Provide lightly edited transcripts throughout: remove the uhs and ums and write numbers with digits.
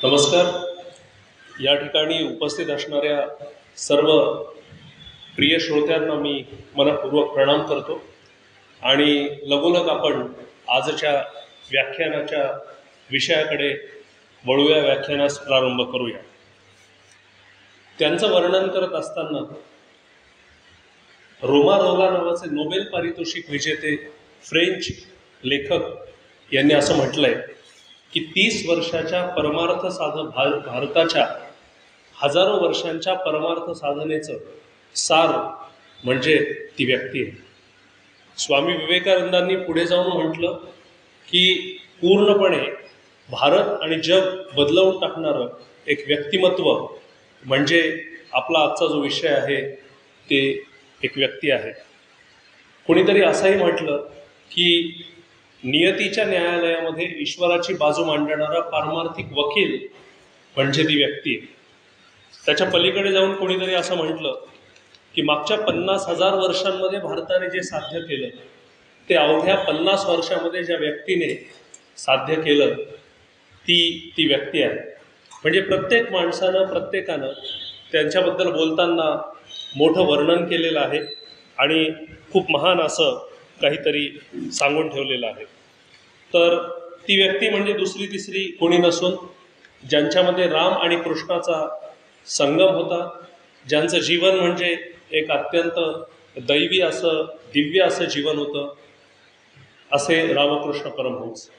नमस्कार. या ठिकाणी उपस्थित असणाऱ्या सर्व प्रिय श्रोत्यांना मी मनपूर्वक प्रणाम करतो आणि लगोलग आपण आजच्या व्याख्यानाच्या विषयाकडे वळूया, व्याख्यानास प्रारंभ करूया. त्यांचं वर्णन करत असताना रोमारोला नावाचे नोबेल पारितोषिक विजेते फ्रेंच लेखक यांनी असं म्हटलंय की 30 वर्षाच्या परमार्थ भारताच्या हजारो वर्षांच्या परमार्थ साधनेचं सार म्हणजे ती व्यक्ती आहे. स्वामी विवेकानंदांनी पुढे जाऊन म्हटलं की पूर्णपणे भारत आणि जग बदलवून टाकणारं एक व्यक्तिमत्व म्हणजे आपला आजचा जो विषय आहे ते एक व्यक्ती आहे. कोणीतरी असंही म्हटलं की नियतीच्या न्यायालयामध्ये ईश्वराची बाजू मांडणारा पारमार्थिक वकील म्हणजे ती व्यक्ती आहे. त्याच्या पलीकडे जाऊन कोणीतरी असं म्हटलं की मागच्या 50,000 वर्षांमध्ये भारताने जे साध्य केलं ते अवघ्या 50 वर्षामध्ये ज्या व्यक्तीने साध्य केलं ती व्यक्ती आहे. म्हणजे प्रत्येक माणसानं, प्रत्येकानं त्यांच्याबद्दल बोलताना मोठं वर्णन केलेलं आहे आणि खूप महान असं काहीतरी सांगून ठेवलेलं आहे. तर ती व्यक्ती म्हणजे दुसरी तिसरी कोणी नसून ज्यांच्यामध्ये राम आणि कृष्णाचा संगम होता, ज्यांचं जीवन म्हणजे एक अत्यंत दैवी असं, दिव्य असं जीवन होतं, असे रामकृष्ण परमहंस.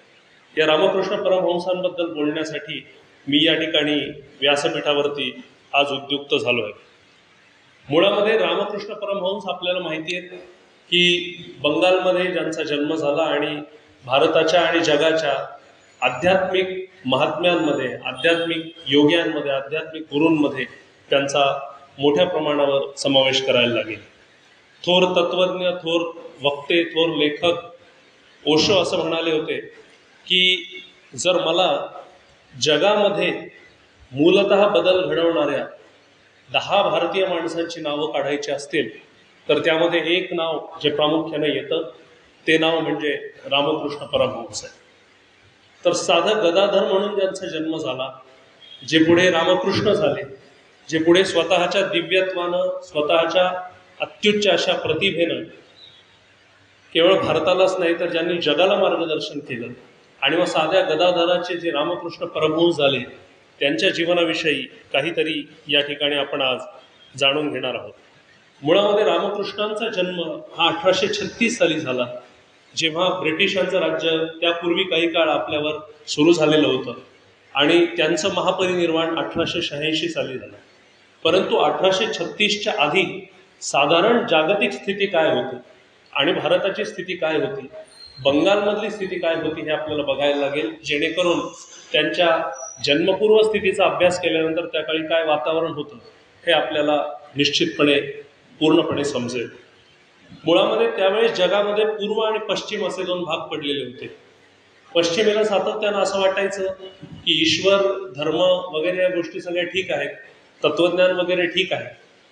या रामकृष्ण परमहंसांबद्दल बोलण्यासाठी मी या ठिकाणी व्यासपीठावरती आज उद्युक्त झालो आहे. मुळामध्ये रामकृष्ण परमहंस आपल्याला माहिती आहे की बंगालमध्ये ज्यांचा जन्म झाला आणि भारताच्या आणि जगाच्या आध्यात्मिक महात्म्यांमध्ये, आध्यात्मिक योग्यांमध्ये, आध्यात्मिक गुरूंमध्ये त्यांचा मोठ्या प्रमाणावर समावेश करायला लागेल. थोर तत्वज्ञ, थोर वक्ते, थोर लेखक ओशो असं म्हणाले होते की जर मला जगामध्ये मूलतः बदल घडवणाऱ्या 10 भारतीय माणसांची नावं काढायची असतील तर त्यामध्ये एक नाव जे प्रामुख्याने येतं ते नाव म्हणजे रामकृष्ण परमहंस आहे. तर साधं गदाधर म्हणून ज्यांचा जन्म झाला, जे पुढे रामकृष्ण झाले, जे पुढे स्वतःच्या दिव्यत्वानं, स्वतःच्या अत्युच्च अशा प्रतिभेनं केवळ भारतालाच नाही तर ज्यांनी जगाला मार्गदर्शन केलं आणि मग साध्या गदाधराचे जे रामकृष्ण परमहंस झाले त्यांच्या जीवनाविषयी काहीतरी या ठिकाणी आपण आज जाणून घेणार आहोत. मुळामध्ये रामकृष्णांचा जन्म हा 1836 साली झाला, जेव्हा ब्रिटिशांचं राज्य त्यापूर्वी काही काळ आपल्यावर सुरू झालेलं होतं आणि त्यांचं महापरिनिर्वाण 1886 साली झालं. परंतु 1836च्या आधी साधारण जागतिक स्थिती काय होती आणि भारताची स्थिती काय होती, बंगालमधली स्थिती काय होती हे आपल्याला बघायला लागेल, जेणेकरून त्यांच्या जन्मपूर्व स्थितीचा अभ्यास केल्यानंतर त्या काळी काय वातावरण होतं हे आपल्याला निश्चितपणे पूर्णपणे समजेल. मुळामध्ये त्यावेळेस जगामध्ये पूर्व आणि पश्चिम असे 2 भाग पडलेले होते. पश्चिमेला सातत्यानं असं वाटायचं की ईश्वर, धर्म वगैरे या गोष्टी सगळ्या ठीक आहेत, तत्वज्ञान वगैरे ठीक आहे,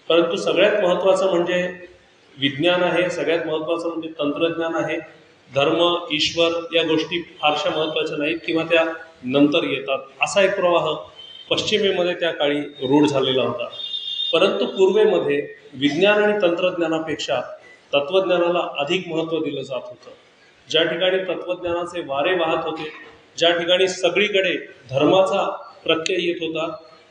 परंतु सगळ्यात महत्त्वाचं म्हणजे विज्ञान आहे, सगळ्यात महत्त्वाचं म्हणजे तंत्रज्ञान आहे. धर्म, ईश्वर या गोष्टी फारशा महत्त्वाच्या नाहीत किंवा त्या नंतर येतात, असा एक प्रवाह पश्चिमेमध्ये त्या काळी रूढ झालेला होता. परंतु पूर्वेमध्ये विज्ञान आणि तंत्रज्ञानापेक्षा तत्वज्ञानाला अधिक महत्त्व दिलं जात होतं. ज्या ठिकाणी तत्वज्ञानाचे वारे वाहत होते, ज्या ठिकाणी सगळीकडे धर्माचा प्रत्यय येत होता,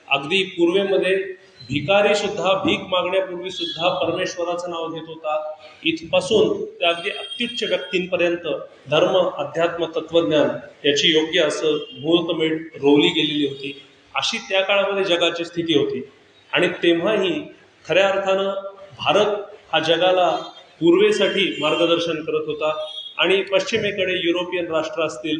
अगदी पूर्वेमध्ये भिकारी सुद्धा भीक मागण्यापूर्वी सुद्धा परमेश्वराचं नाव घेत होता, इथपासून त्या अगदी अत्युच्च व्यक्तींपर्यंत धर्म, अध्यात्म, तत्वज्ञान याची योग्य असं मुहूर्तमेढ रोवली गेलेली होती. अशी त्या काळामध्ये जगाची स्थिती होती आणि तेव्हाही खऱ्या अर्थानं भारत हा जगाला पूर्वेसाठी मार्गदर्शन करत होता आणि पश्चिमेकडे युरोपियन राष्ट्र असतील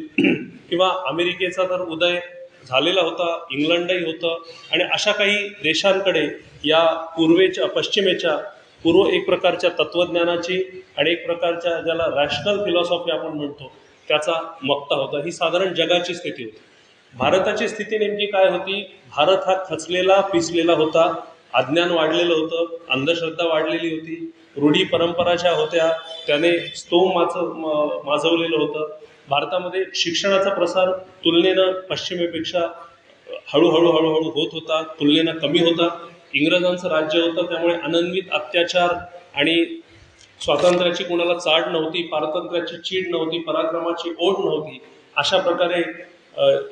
किंवा अमेरिकेचा तर उदय झालेला होता, इंग्लंडही होतं आणि अशा काही देशांकडे या पश्चिमेच्या पूर्व एक प्रकारच्या तत्वज्ञानाची आणि एक प्रकारच्या ज्याला रॅशनल फिलॉसॉफी आपण म्हणतो त्याचा मक्ता होता. ही साधारण जगाची स्थिती होती. भारताची स्थिती नेमकी काय होती? भारत हा खचलेला, पिसलेला होता, अज्ञान वाढलेलं होतं, अंधश्रद्धा वाढलेली होती, रूढी परंपरा ज्या होत्या त्याने स्तोम माजवलेलं होतं. भारतामध्ये शिक्षणाचा प्रसार तुलनेनं पश्चिमेपेक्षा हळूहळू हळूहळू होत होता, तुलनेनं कमी होता. इंग्रजांचं राज्य होतं, त्यामुळे अनन्वित अत्याचार आणि स्वातंत्र्याची कोणाला चाड नव्हती, पारतंत्र्याची चीड नव्हती, पराक्रमाची ओढ नव्हती. अशा प्रकारे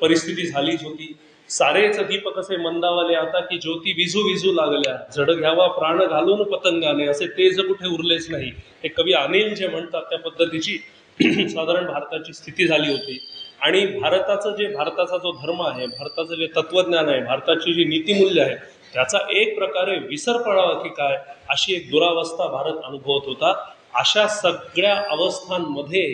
परिस्थिती झालीच होती. सारेच दीपक असे मंदावले आता, की ज्योती विझू विझू लागल्या, जड घ्यावा प्राण घालून पतंगाने, असे तेज कुठे उरलेच नाही. हे कवी अनिल जे म्हणतात त्या पद्धतीची साधारण भारताची स्थिती झाली होती. आणि भारताचा जो धर्म आहे, भारताचं जे तत्वज्ञान आहे, भारताची जी नीतिमूल्य आहे, त्याचा एक प्रकारे विसर पडावा की काय, अशी एक दुरावस्था भारत अनुभवत होता. अशा सगळ्या अवस्थांमध्ये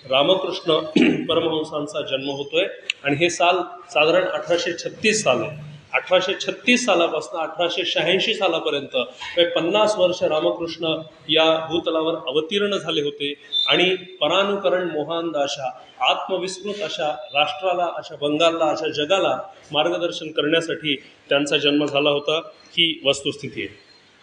रामकृष्ण परमहंसांचा जन्म होतोय. आणि हे साल साधारण 1836 साल आहे. 1836 सालापासून 1886 सालापर्यंत 50 वर्ष रामकृष्ण या भूतलावर अवतीर्ण झाले होते. आणि परानुकरण मोहांध अशा, आत्मविस्मृत अशा राष्ट्राला, अशा बंगालला, अशा जगाला मार्गदर्शन करण्यासाठी त्यांचा जन्म झाला होता. ही वस्तुस्थिती आहे.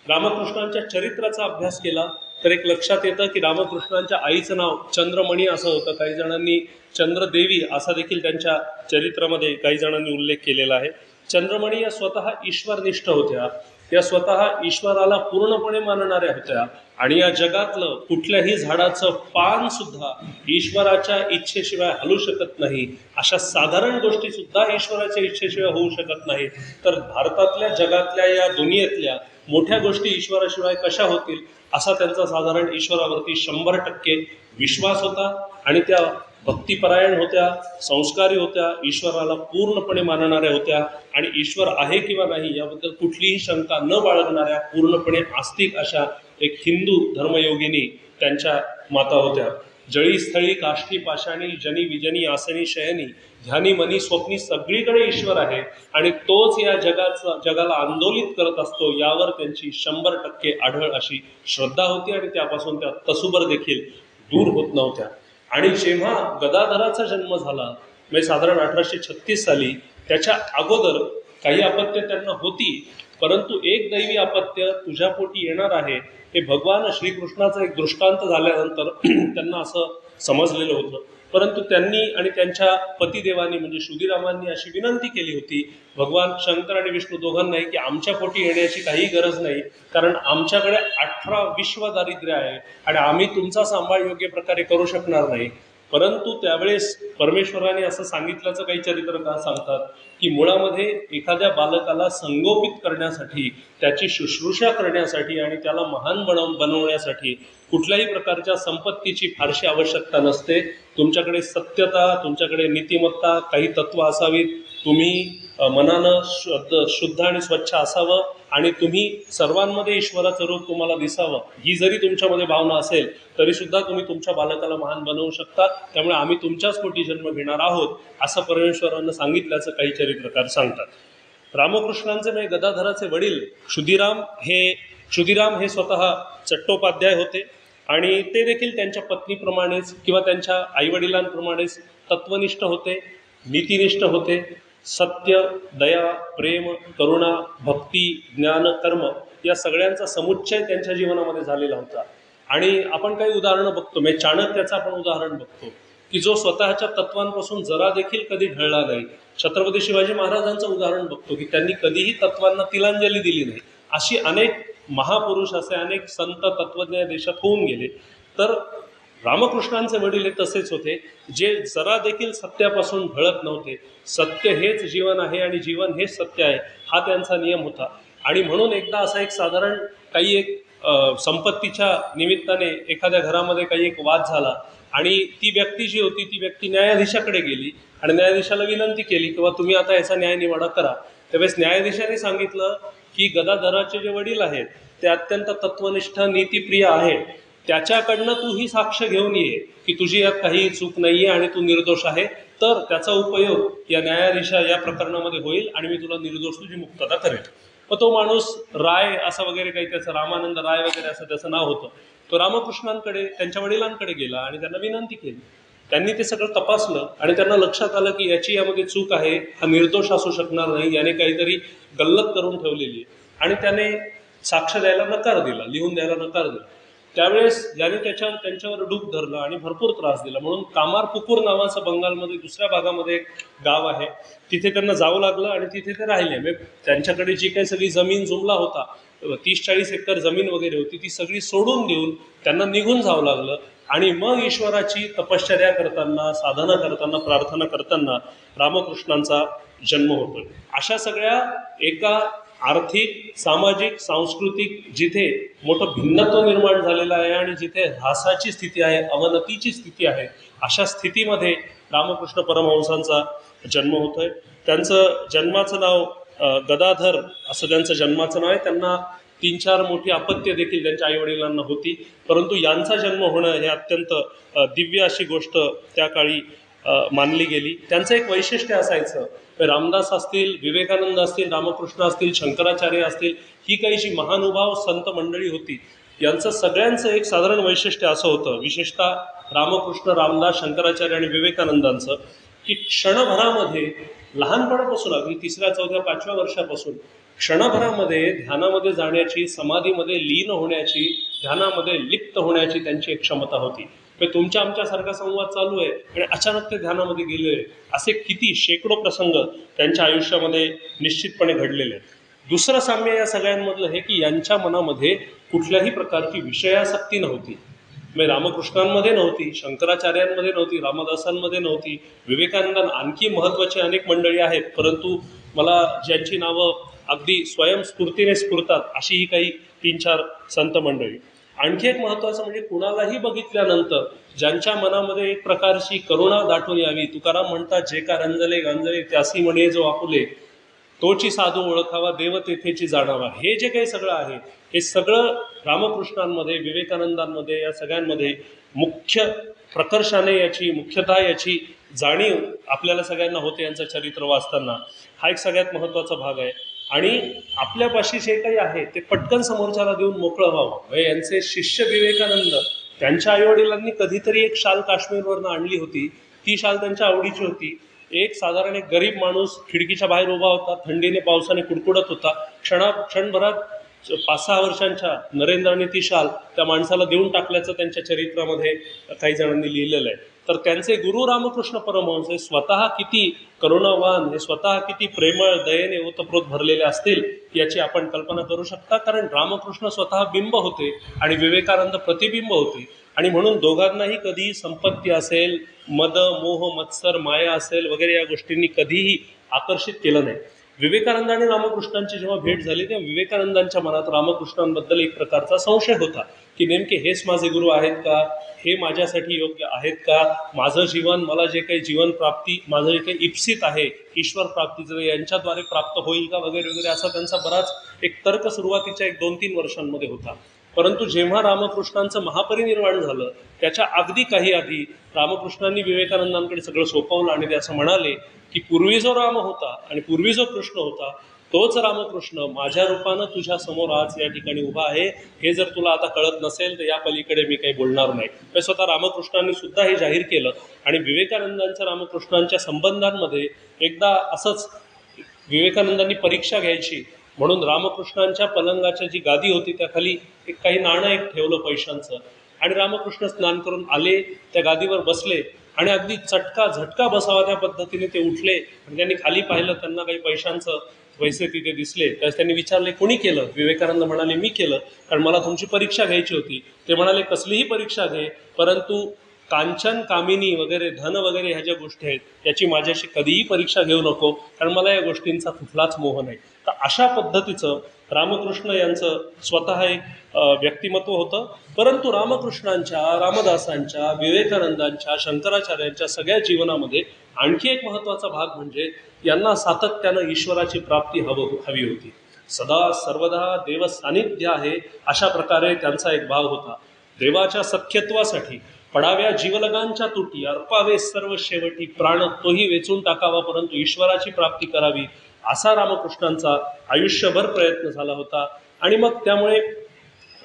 रामकृष्णांच्या चरित्राचा अभ्यास केला तर एक लक्षात येतं की रामकृष्णांच्या आईचं नाव चंद्रमणी असं होतं. काही जणांनी चंद्रदेवी असा देखील त्यांच्या चरित्रामध्ये काही जणांनी उल्लेख केलेला आहे. चंद्रमणी या स्वतः ईश्वरनिष्ठ होत्या, या स्वतः ईश्वराला पूर्णपणे मानणाऱ्या होत्या. आणि या जगातलं कुठल्याही झाडाचं पान सुद्धा ईश्वराच्या इच्छेशिवाय हलू शकत नाही. अशा साधारण गोष्टी सुद्धा ईश्वराच्या इच्छेशिवाय होऊ शकत नाही. तर भारतातल्या, जगातल्या, या दुनियेतल्या मोठ्या गोष्टी ईश्वराशिवाय कशा होतील, असा त्यांचा साधारण ईश्वरावरती 100% विश्वास होता. आणि त्या भक्तिपरायण होत्या, संस्कारी होत्या, ईश्वराला पूर्णपणे मानणाऱ्या होत्या. आणि ईश्वर आहे किंवा नाही याबद्दल कुठलीही शंका न बाळगणाऱ्या पूर्णपणे आस्तिक अशा एक हिंदू धर्मयोगिनी त्यांच्या माता होत्या. जळी स्थळी काष्ठी पाषाणी, जनी विजनी आसनी शयनी, ध्यानी मनी स्वप्नी, सगळीकडे ईश्वर आहे आणि तोच या जगाला आंदोलित करत असतो, यावर त्यांची 100% आढळ अशी श्रद्धा होती. आणि त्यापासून त्या तसुबर देखील दूर होत नव्हत्या. आणि जेव्हा गदाधराचा जन्म झाला, म्हणजे साधारण 1836 साली, त्याच्या अगोदर काही अपत्य त्यांना होती. परंतु एक दैवी अपत्य तुझ्या पोटी येणार आहे हे भगवान श्रीकृष्णाचा एक दृष्टांत झाल्यानंतर त्यांना असं समजलेलं होतं. परंतु त्यांनी आणि त्यांच्या पतिदेवांनी म्हणजे शुधीरामांनी अशी विनंती केली होती भगवान शंकर आणि विष्णू दोघांनाही, की आमच्या पोटी येण्याची काही गरज नाही, कारण आमच्याकडे 18 विश्व दारिद्र्य आहे आणि आम्ही तुमचा सांभाळ योग्य प्रकारे करू शकणार नाही. परंतु त्यावेळेस परमेश्वराने असं सांगितल्याचं काही चरित्रकार सांगतात की मुळामध्ये एखाद्या बालकाला संगोपित करण्यासाठी, त्याची शुश्रूषा करण्यासाठी आणि त्याला महान बनवण्यासाठी कुठल्याही प्रकारच्या संपत्तीची फारशी आवश्यकता नसते. तुमच्याकडे सत्यता, तुमच्याकडे नीतिमत्ता, काही तत्व असावीत, तुम्ही मनानं शुद्ध आणि स्वच्छ असावं आणि तुम्ही सर्वांमध्ये ईश्वराचं रूप तुम्हाला दिसावं, ही जरी तुमच्यामध्ये भावना असेल तरी सुद्धा तुम्ही तुमच्या बालकाला महान बनवू शकता. त्यामुळे आम्ही तुमच्याच पोटी जन्म घेणार आहोत असं परमेश्वरानं सांगितल्याचं काही चरित्रकार सांगतात. रामकृष्णांचे म्हणजे गदाधराचे वडील क्षुदिराम हे स्वतः चट्टोपाध्याय होते आणि ते देखील त्यांच्या पत्नीप्रमाणेच किंवा त्यांच्या आईवडिलांप्रमाणेच तत्वनिष्ठ होते, नीतिनिष्ठ होते. सत्य, दया, प्रेम, करुणा, भक्ती, ज्ञान, कर्म या सगळ्यांचा समुच्चय त्यांच्या जीवनामध्ये झालेला होता. आणि आपण काही उदाहरणं बघतो, म्हणजे चाणक्याचं आपण उदाहरण बघतो की जो स्वतःच्या तत्वांपासून जरा देखील कधी ढळला नाही. छत्रपती शिवाजी महाराजांचं उदाहरण बघतो की त्यांनी कधीही तत्वांना तिलांजली दिली नाही. अशी अनेक महापुरुष, असे अनेक संत तत्वज्ञ देशात होऊन गेले. तर रामकृष्णांचे वडील हे तसेच होते, जे जरा देखील सत्यापासून ढळत नव्हते. सत्य हेच जीवन आहे आणि जीवन हेच सत्य आहे, हा त्यांचा नियम होता. आणि म्हणून एकदा असा एक साधारण काही एक संपत्तीच्या निमित्ताने एखाद्या घरामध्ये काही एक वाद झाला आणि ती व्यक्ती जी होती ती व्यक्ती न्यायाधीशाकडे गेली आणि न्यायाधीशाला विनंती केली किंवा तुम्ही आता याचा न्यायनिवाडा करा. त्यावेळेस न्यायाधीशाने सांगितलं की गदाधराचे जे वडील आहेत ते अत्यंत तत्वनिष्ठ, नीतिप्रिय आहेत, त्याच्याकडनं तू ही साक्ष घेऊन ये की तुझी यात काही चूक नाही आहे आणि तू निर्दोष आहे, तर त्याचा उपयोग या न्यायाधीशा या प्रकरणामध्ये होईल आणि मी तुला निर्दोष तुझी मुक्तता करेल. मग तो माणूस राय असं वगैरे काही, त्याचं रामानंद राय वगैरे असं त्याचं नाव होतं, तो रामकृष्णांकडे, त्यांच्या वडिलांकडे गेला आणि त्यांना विनंती केली. त्यांनी ते सगळं तपासलं आणि त्यांना लक्षात आलं की यामध्ये चूक आहे, हा निर्दोष असू शकणार नाही, याने काहीतरी गल्लत करून ठेवलेली आहे. आणि त्याने साक्ष द्यायला नकार दिला, लिहून द्यायला नकार दिला. त्यावेळेस याने त्यांच्यावर डूब धरलं आणि भरपूर त्रास दिला. म्हणून कामारपुकूर नावाचं बंगालमध्ये दुसऱ्या भागामध्ये एक गाव आहे, तिथे त्यांना जावं लागलं आणि तिथे ते राहिले. म्हणजे त्यांच्याकडे जी काही सगळी जमीन जुमला होता, 30-40 एकर जमीन वगैरे होती, ती सगळी सोडून देऊन त्यांना निघून जावं लागलं. आणि मग ईश्वराची तपश्चर्या करताना, साधना करताना, प्रार्थना करताना रामकृष्णांचा जन्म होतोय. अशा सगळ्या एका आर्थिक, सामाजिक, सांस्कृतिक जिथे मोठं भिन्नत्व निर्माण झालेलं आहे आणि जिथे ऱ्हासाची स्थिती आहे, अवनतीची स्थिती आहे, अशा स्थितीमध्ये रामकृष्ण परमहंसांचा जन्म होतोय. त्यांचं जन्माचं नाव गदाधर असं त्यांचं जन्माचं नाव आहे. त्यांना 3-4 मोठी अपत्य देखील त्यांच्या आईवडिलांना होती, परंतु यांचा जन्म होणं हे अत्यंत दिव्य अशी गोष्ट त्या काळी मानली गेली. त्यांचं एक वैशिष्ट्य असायचं, रामदास असतील, विवेकानंद असतील, रामकृष्ण असतील, शंकराचार्य असतील, ही काही जी महानुभाव संत मंडळी होती, यांचं सगळ्यांचं एक साधारण वैशिष्ट्य असं होतं, विशेषतः रामकृष्ण, रामदास, शंकराचार्य आणि विवेकानंदांचं, की क्षणभरामध्ये लहानपणापासून अगदी 3ऱ्या, 4थ्या, 5व्या वर्षापासून क्षणभरामध्ये ध्यानामध्ये जाण्याची, समाधीमध्ये लीन होण्याची, ध्यानामध्ये लिप्त होण्याची त्यांची एक क्षमता होती. तुमच्या आमच्यासारखा संवाद चालू आहे आणि अचानक ते ध्यानामध्ये गेले, असे किती शेकडो प्रसंग त्यांच्या आयुष्यामध्ये निश्चितपणे घडलेले आहेत. दुसरं साम्य या सगळ्यांमधलं हे की यांच्या मनामध्ये कुठल्याही प्रकारची विषयासक्ती नव्हती. म्हणजे रामकृष्णांमध्ये नव्हती, शंकराचार्यांमध्ये नव्हती, रामदासांमध्ये नव्हती, विवेकानंद, आणखी महत्त्वाची अनेक मंडळी आहेत, परंतु मला ज्यांची नावं अगदी स्वयंस्फूर्तीने स्फुरतात अशी ही काही 3-4 संत मंडळी. आणखी एक महत्त्वाचं म्हणजे कुणालाही बघितल्यानंतर ज्यांच्या मनामध्ये एक प्रकारची करुणा दाटून यावी. तुकाराम म्हणतात, जे का रंजले गांजले त्यासी म्हणे जो आपुले, तोची साधू ओळखावा देव तेथेची जाणावा. हे जे काही सगळं आहे, हे सगळं रामकृष्णांमध्ये, विवेकानंदांमध्ये, या सगळ्यांमध्ये मुख्य प्रकर्षाने मुख्यतः याची जाणीव आपल्याला सगळ्यांना होते यांचं चरित्र वाचताना. हा एक सगळ्यात महत्त्वाचा भाग आहे. आणि आपल्यापाशी जे काही आहे ते पटकन समोरच्याला देऊन मोकळं व्हावं. यांचे शिष्य विवेकानंद, त्यांच्या आईवडिलांनी कधीतरी एक शाल काश्मीरवरनं आणली होती, ती शाल त्यांच्या आवडीची होती. एक साधारण एक गरीब माणूस खिडकीच्या बाहेर उभा होता, थंडीने पावसाने कुडकुडत होता. क्षणभरात 5-6 वर्षांच्या नरेंद्राने ती शाल त्या माणसाला देऊन टाकल्याचं त्यांच्या चरित्रामध्ये काही जणांनी लिहिलेलं आहे. तर त्यांचे गुरु रामकृष्ण परमहंस हे स्वतः किती करुणावान, हे स्वतः किती प्रेमळ, दयेने ओतप्रोत भरलेले असतील याची आपण कल्पना करू शकता. कारण रामकृष्ण स्वतः बिंब होते आणि विवेकानंद प्रतिबिंब होते. आणि म्हणून दोघांनाही कधीही संपत्ती असेल, मद, मोह, मत्सर, माया असेल वगैरे या गोष्टींनी कधीही आकर्षित केलं नाही. विवेकानंद आणि रामकृष्णांची जेव्हा भेट झाली तेव्हा विवेकानंदांच्या मनात रामकृष्णांबद्दल एक प्रकारचा संशय होता की नेमके हेच माझे गुरु आहेत का, हे माझ्यासाठी योग्य आहेत का, माझं जीवन, मला जे काही जीवन प्राप्ती, माझं जे काही इप्सित आहे ईश्वर प्राप्तीचं, यांच्याद्वारे प्राप्त होईल का वगैरे वगैरे, असा त्यांचा बराच एक तर्क सुरुवातीच्या 1-2-3 वर्षांमध्ये होता. परंतु जेव्हा रामकृष्णांचं महापरिनिर्वाण झालं त्याच्या अगदी काही आधी रामकृष्णांनी विवेकानंदांकडे सगळं सोपवलं आणि ते असं म्हणाले की पूर्वी जो राम होता आणि पूर्वी जो कृष्ण होता तोच रामकृष्ण माझ्या रूपानं तुझ्या समोर आज या ठिकाणी उभा आहे. हे जर तुला आता कळत नसेल तर या पलीकडे मी काही बोलणार नाही. हे स्वतः रामकृष्णांनी सुद्धा हे जाहीर केलं. आणि विवेकानंदांच्या रामकृष्णांच्या संबंधांमध्ये एकदा असंच विवेकानंदांनी परीक्षा घ्यायची म्हणून रामकृष्णांच्या पलंगाच्या जी गादी होती त्याखाली काही नाणं ठेवलं पैशांचं, आणि रामकृष्ण स्नान करून आले, त्या गादीवर बसले आणि अगदी झटका बसावा त्या पद्धतीने ते उठले. आणि त्यांनी खाली पाहिलं, त्यांना काही पैसे तिथे दिसले. त्यास त्यांनी विचारले, कोणी केलं? विवेकानंद म्हणाले, मी केलं, कारण मला तुमची परीक्षा घ्यायची होती. ते म्हणाले, कसलीही परीक्षा घे, परंतु कांचन, कामिनी वगैरे, धन वगैरे ह्या ज्या गोष्टी आहेत याची माझ्याशी कधीही परीक्षा घेऊ नको, कारण मला या गोष्टींचा कुठलाच मोह नाही. तर अशा पद्धतीचं रामकृष्ण यांचं स्वतः एक व्यक्तिमत्व होतं. परंतु रामकृष्णांच्या, रामदासांच्या, विवेकानंदांच्या, शंकराचार्यांच्या सगळ्या जीवनामध्ये आणखी एक महत्त्वाचा भाग म्हणजे यांना सातत्यानं ईश्वराची प्राप्ती हवी होती. सदा सर्वदा देव सानिध्य आहे अशा प्रकारे त्यांचा एक भाव होता. देवाच्या सख्यत्वासाठी पडाव्या जीवलगांच्या तुटी, अर्पावे सर्व शेवटी, प्राण तोही वेचून टाकावा, परंतु ईश्वराची प्राप्ती करावी, असा रामकृष्णांचा आयुष्यभर प्रयत्न झाला होता. आणि मग त्यामुळे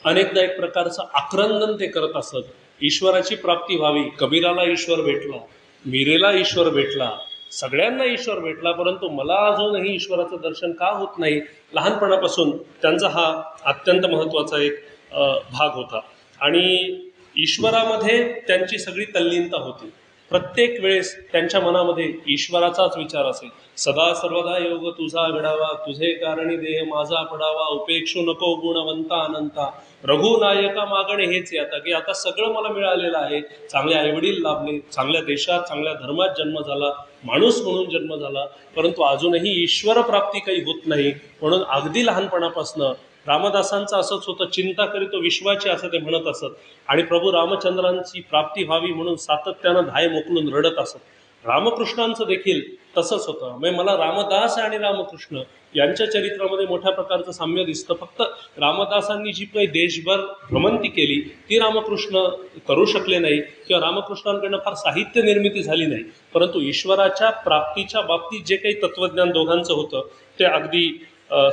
अनेकदा एक प्रकारचं आक्रंदन ते करत असत. ईश्वराची प्राप्ती व्हावी. कबीराला ईश्वर भेटला, मीरेला ईश्वर भेटला, सगळ्यांना ईश्वर भेटला, परंतु मला अजूनही ईश्वराचं दर्शन का होत नाही. लहानपणापासून त्यांचा हा अत्यंत महत्त्वाचा एक भाग होता. आणि ईश्वरामध्ये त्यांची सगळी तल्लीनता होती. प्रत्येक वेळेस त्यांच्या मनामध्ये ईश्वराचाच विचार असेल. सदा सर्वदा योग तुझा घडावा, तुझे कारणी देह माझा पडावा, उपेक्षू नको गुणवंता अनंता, रघुनायका मागणे हेच आता की आता सगळं मला मिळालेलं आहे. चांगले आईवडील लाभले, चांगल्या देशात चांगल्या धर्मात जन्म झाला, माणूस म्हणून जन्म झाला, परंतु अजूनही ईश्वर प्राप्ती काही होत नाही. म्हणून अगदी लहानपणापासनं रामदासांचं असंच होतं, चिंता करीतो विश्वाची असं ते म्हणत असत. आणि प्रभू रामचंद्रांची प्राप्ती व्हावी म्हणून सातत्यानं धाय मोकलून रडत असत. रामकृष्णांचं देखील तसंच होतं. म्हणजे मला रामदास आणि रामकृष्ण यांच्या चरित्रामध्ये मोठ्या प्रकारचं साम्य दिसतं. फक्त रामदासांनी जी काही देशभर भ्रमंती केली ती रामकृष्ण करू शकले नाही, किंवा रामकृष्णांकडनं फार साहित्य निर्मिती झाली नाही, परंतु ईश्वराच्या प्राप्तीच्या बाबतीत जे काही तत्वज्ञान दोघांचं होतं ते अगदी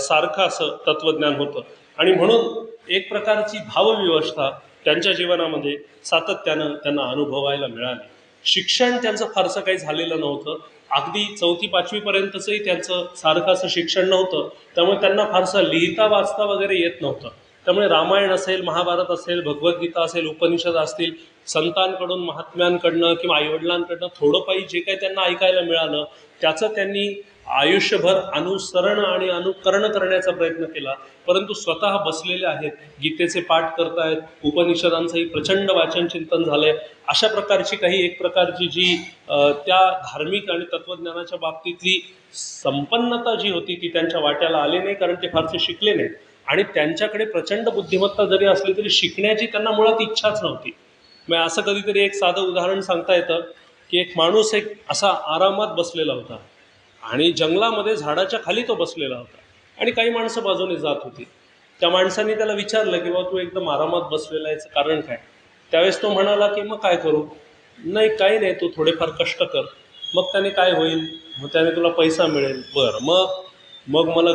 सारखं असं तत्वज्ञान होतं. आणि म्हणून एक प्रकारची भावव्यवस्था त्यांच्या जीवनामध्ये सातत्यानं त्यांना अनुभवायला मिळाली. शिक्षण त्यांचं फारसं काही झालेलं नव्हतं. अगदी 4वी-5वी पर्यंतचंही त्यांचं सारखं असं शिक्षण नव्हतं. त्यामुळे त्यांना फारसं लिहिता वाचता वगैरे येत नव्हतं. त्यामुळे रामायण असेल, महाभारत असेल, भगवद्गीता असेल, उपनिषद असतील, संतांकडून महात्म्यांकडनं किंवा आईवडिलांकडनं थोडं काही जे काही त्यांना ऐकायला मिळालं त्याचं त्यांनी आयुष्यभर अनुसरण आणि अनुकरण करण्याचा प्रयत्न केला. परंतु स्वतः बसलेले आहेत, गीतेचे पाठ करतायत, उपनिषदांचंही प्रचंड वाचन चिंतन झालंय. अशा प्रकारची काही एक प्रकारची जी त्या धार्मिक आणि तत्वज्ञानाच्या बाबतीतली संपन्नता जी होती ती त्यांच्या वाट्याला आली नाही, कारण ते फारसे शिकले नाही. आणि त्यांच्याकडे प्रचंड बुद्धिमत्ता जरी असली तरी शिकण्याची त्यांना मुळात इच्छाच नव्हती. मग असं कधीतरी एक साधं उदाहरण सांगता येतं की एक माणूस एक असा आरामात बसलेला होता आणि जंगलामध्ये झाडाच्या खाली तो बसलेला होता आणि काही माणसं बाजूने जात होती. त्या माणसांनी त्याला विचारलं की बाबा तू एकदम आरामात बसलेला याचं कारण काय. त्यावेळेस तो म्हणाला की मग काय करू. नाही काही नाही, तू थोडेफार कष्ट कर, मग त्याने काय होईल, मग त्याने तुला पैसा मिळेल. बरं मग मग मला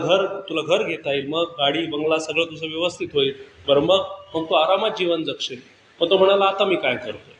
तुला घर घेता येईल, मग गाडी बंगला सगळं तुझं व्यवस्थित होईल. बरं मग मग तू आरामात जीवन जगशील. मग तो म्हणाला आता मी काय करतो,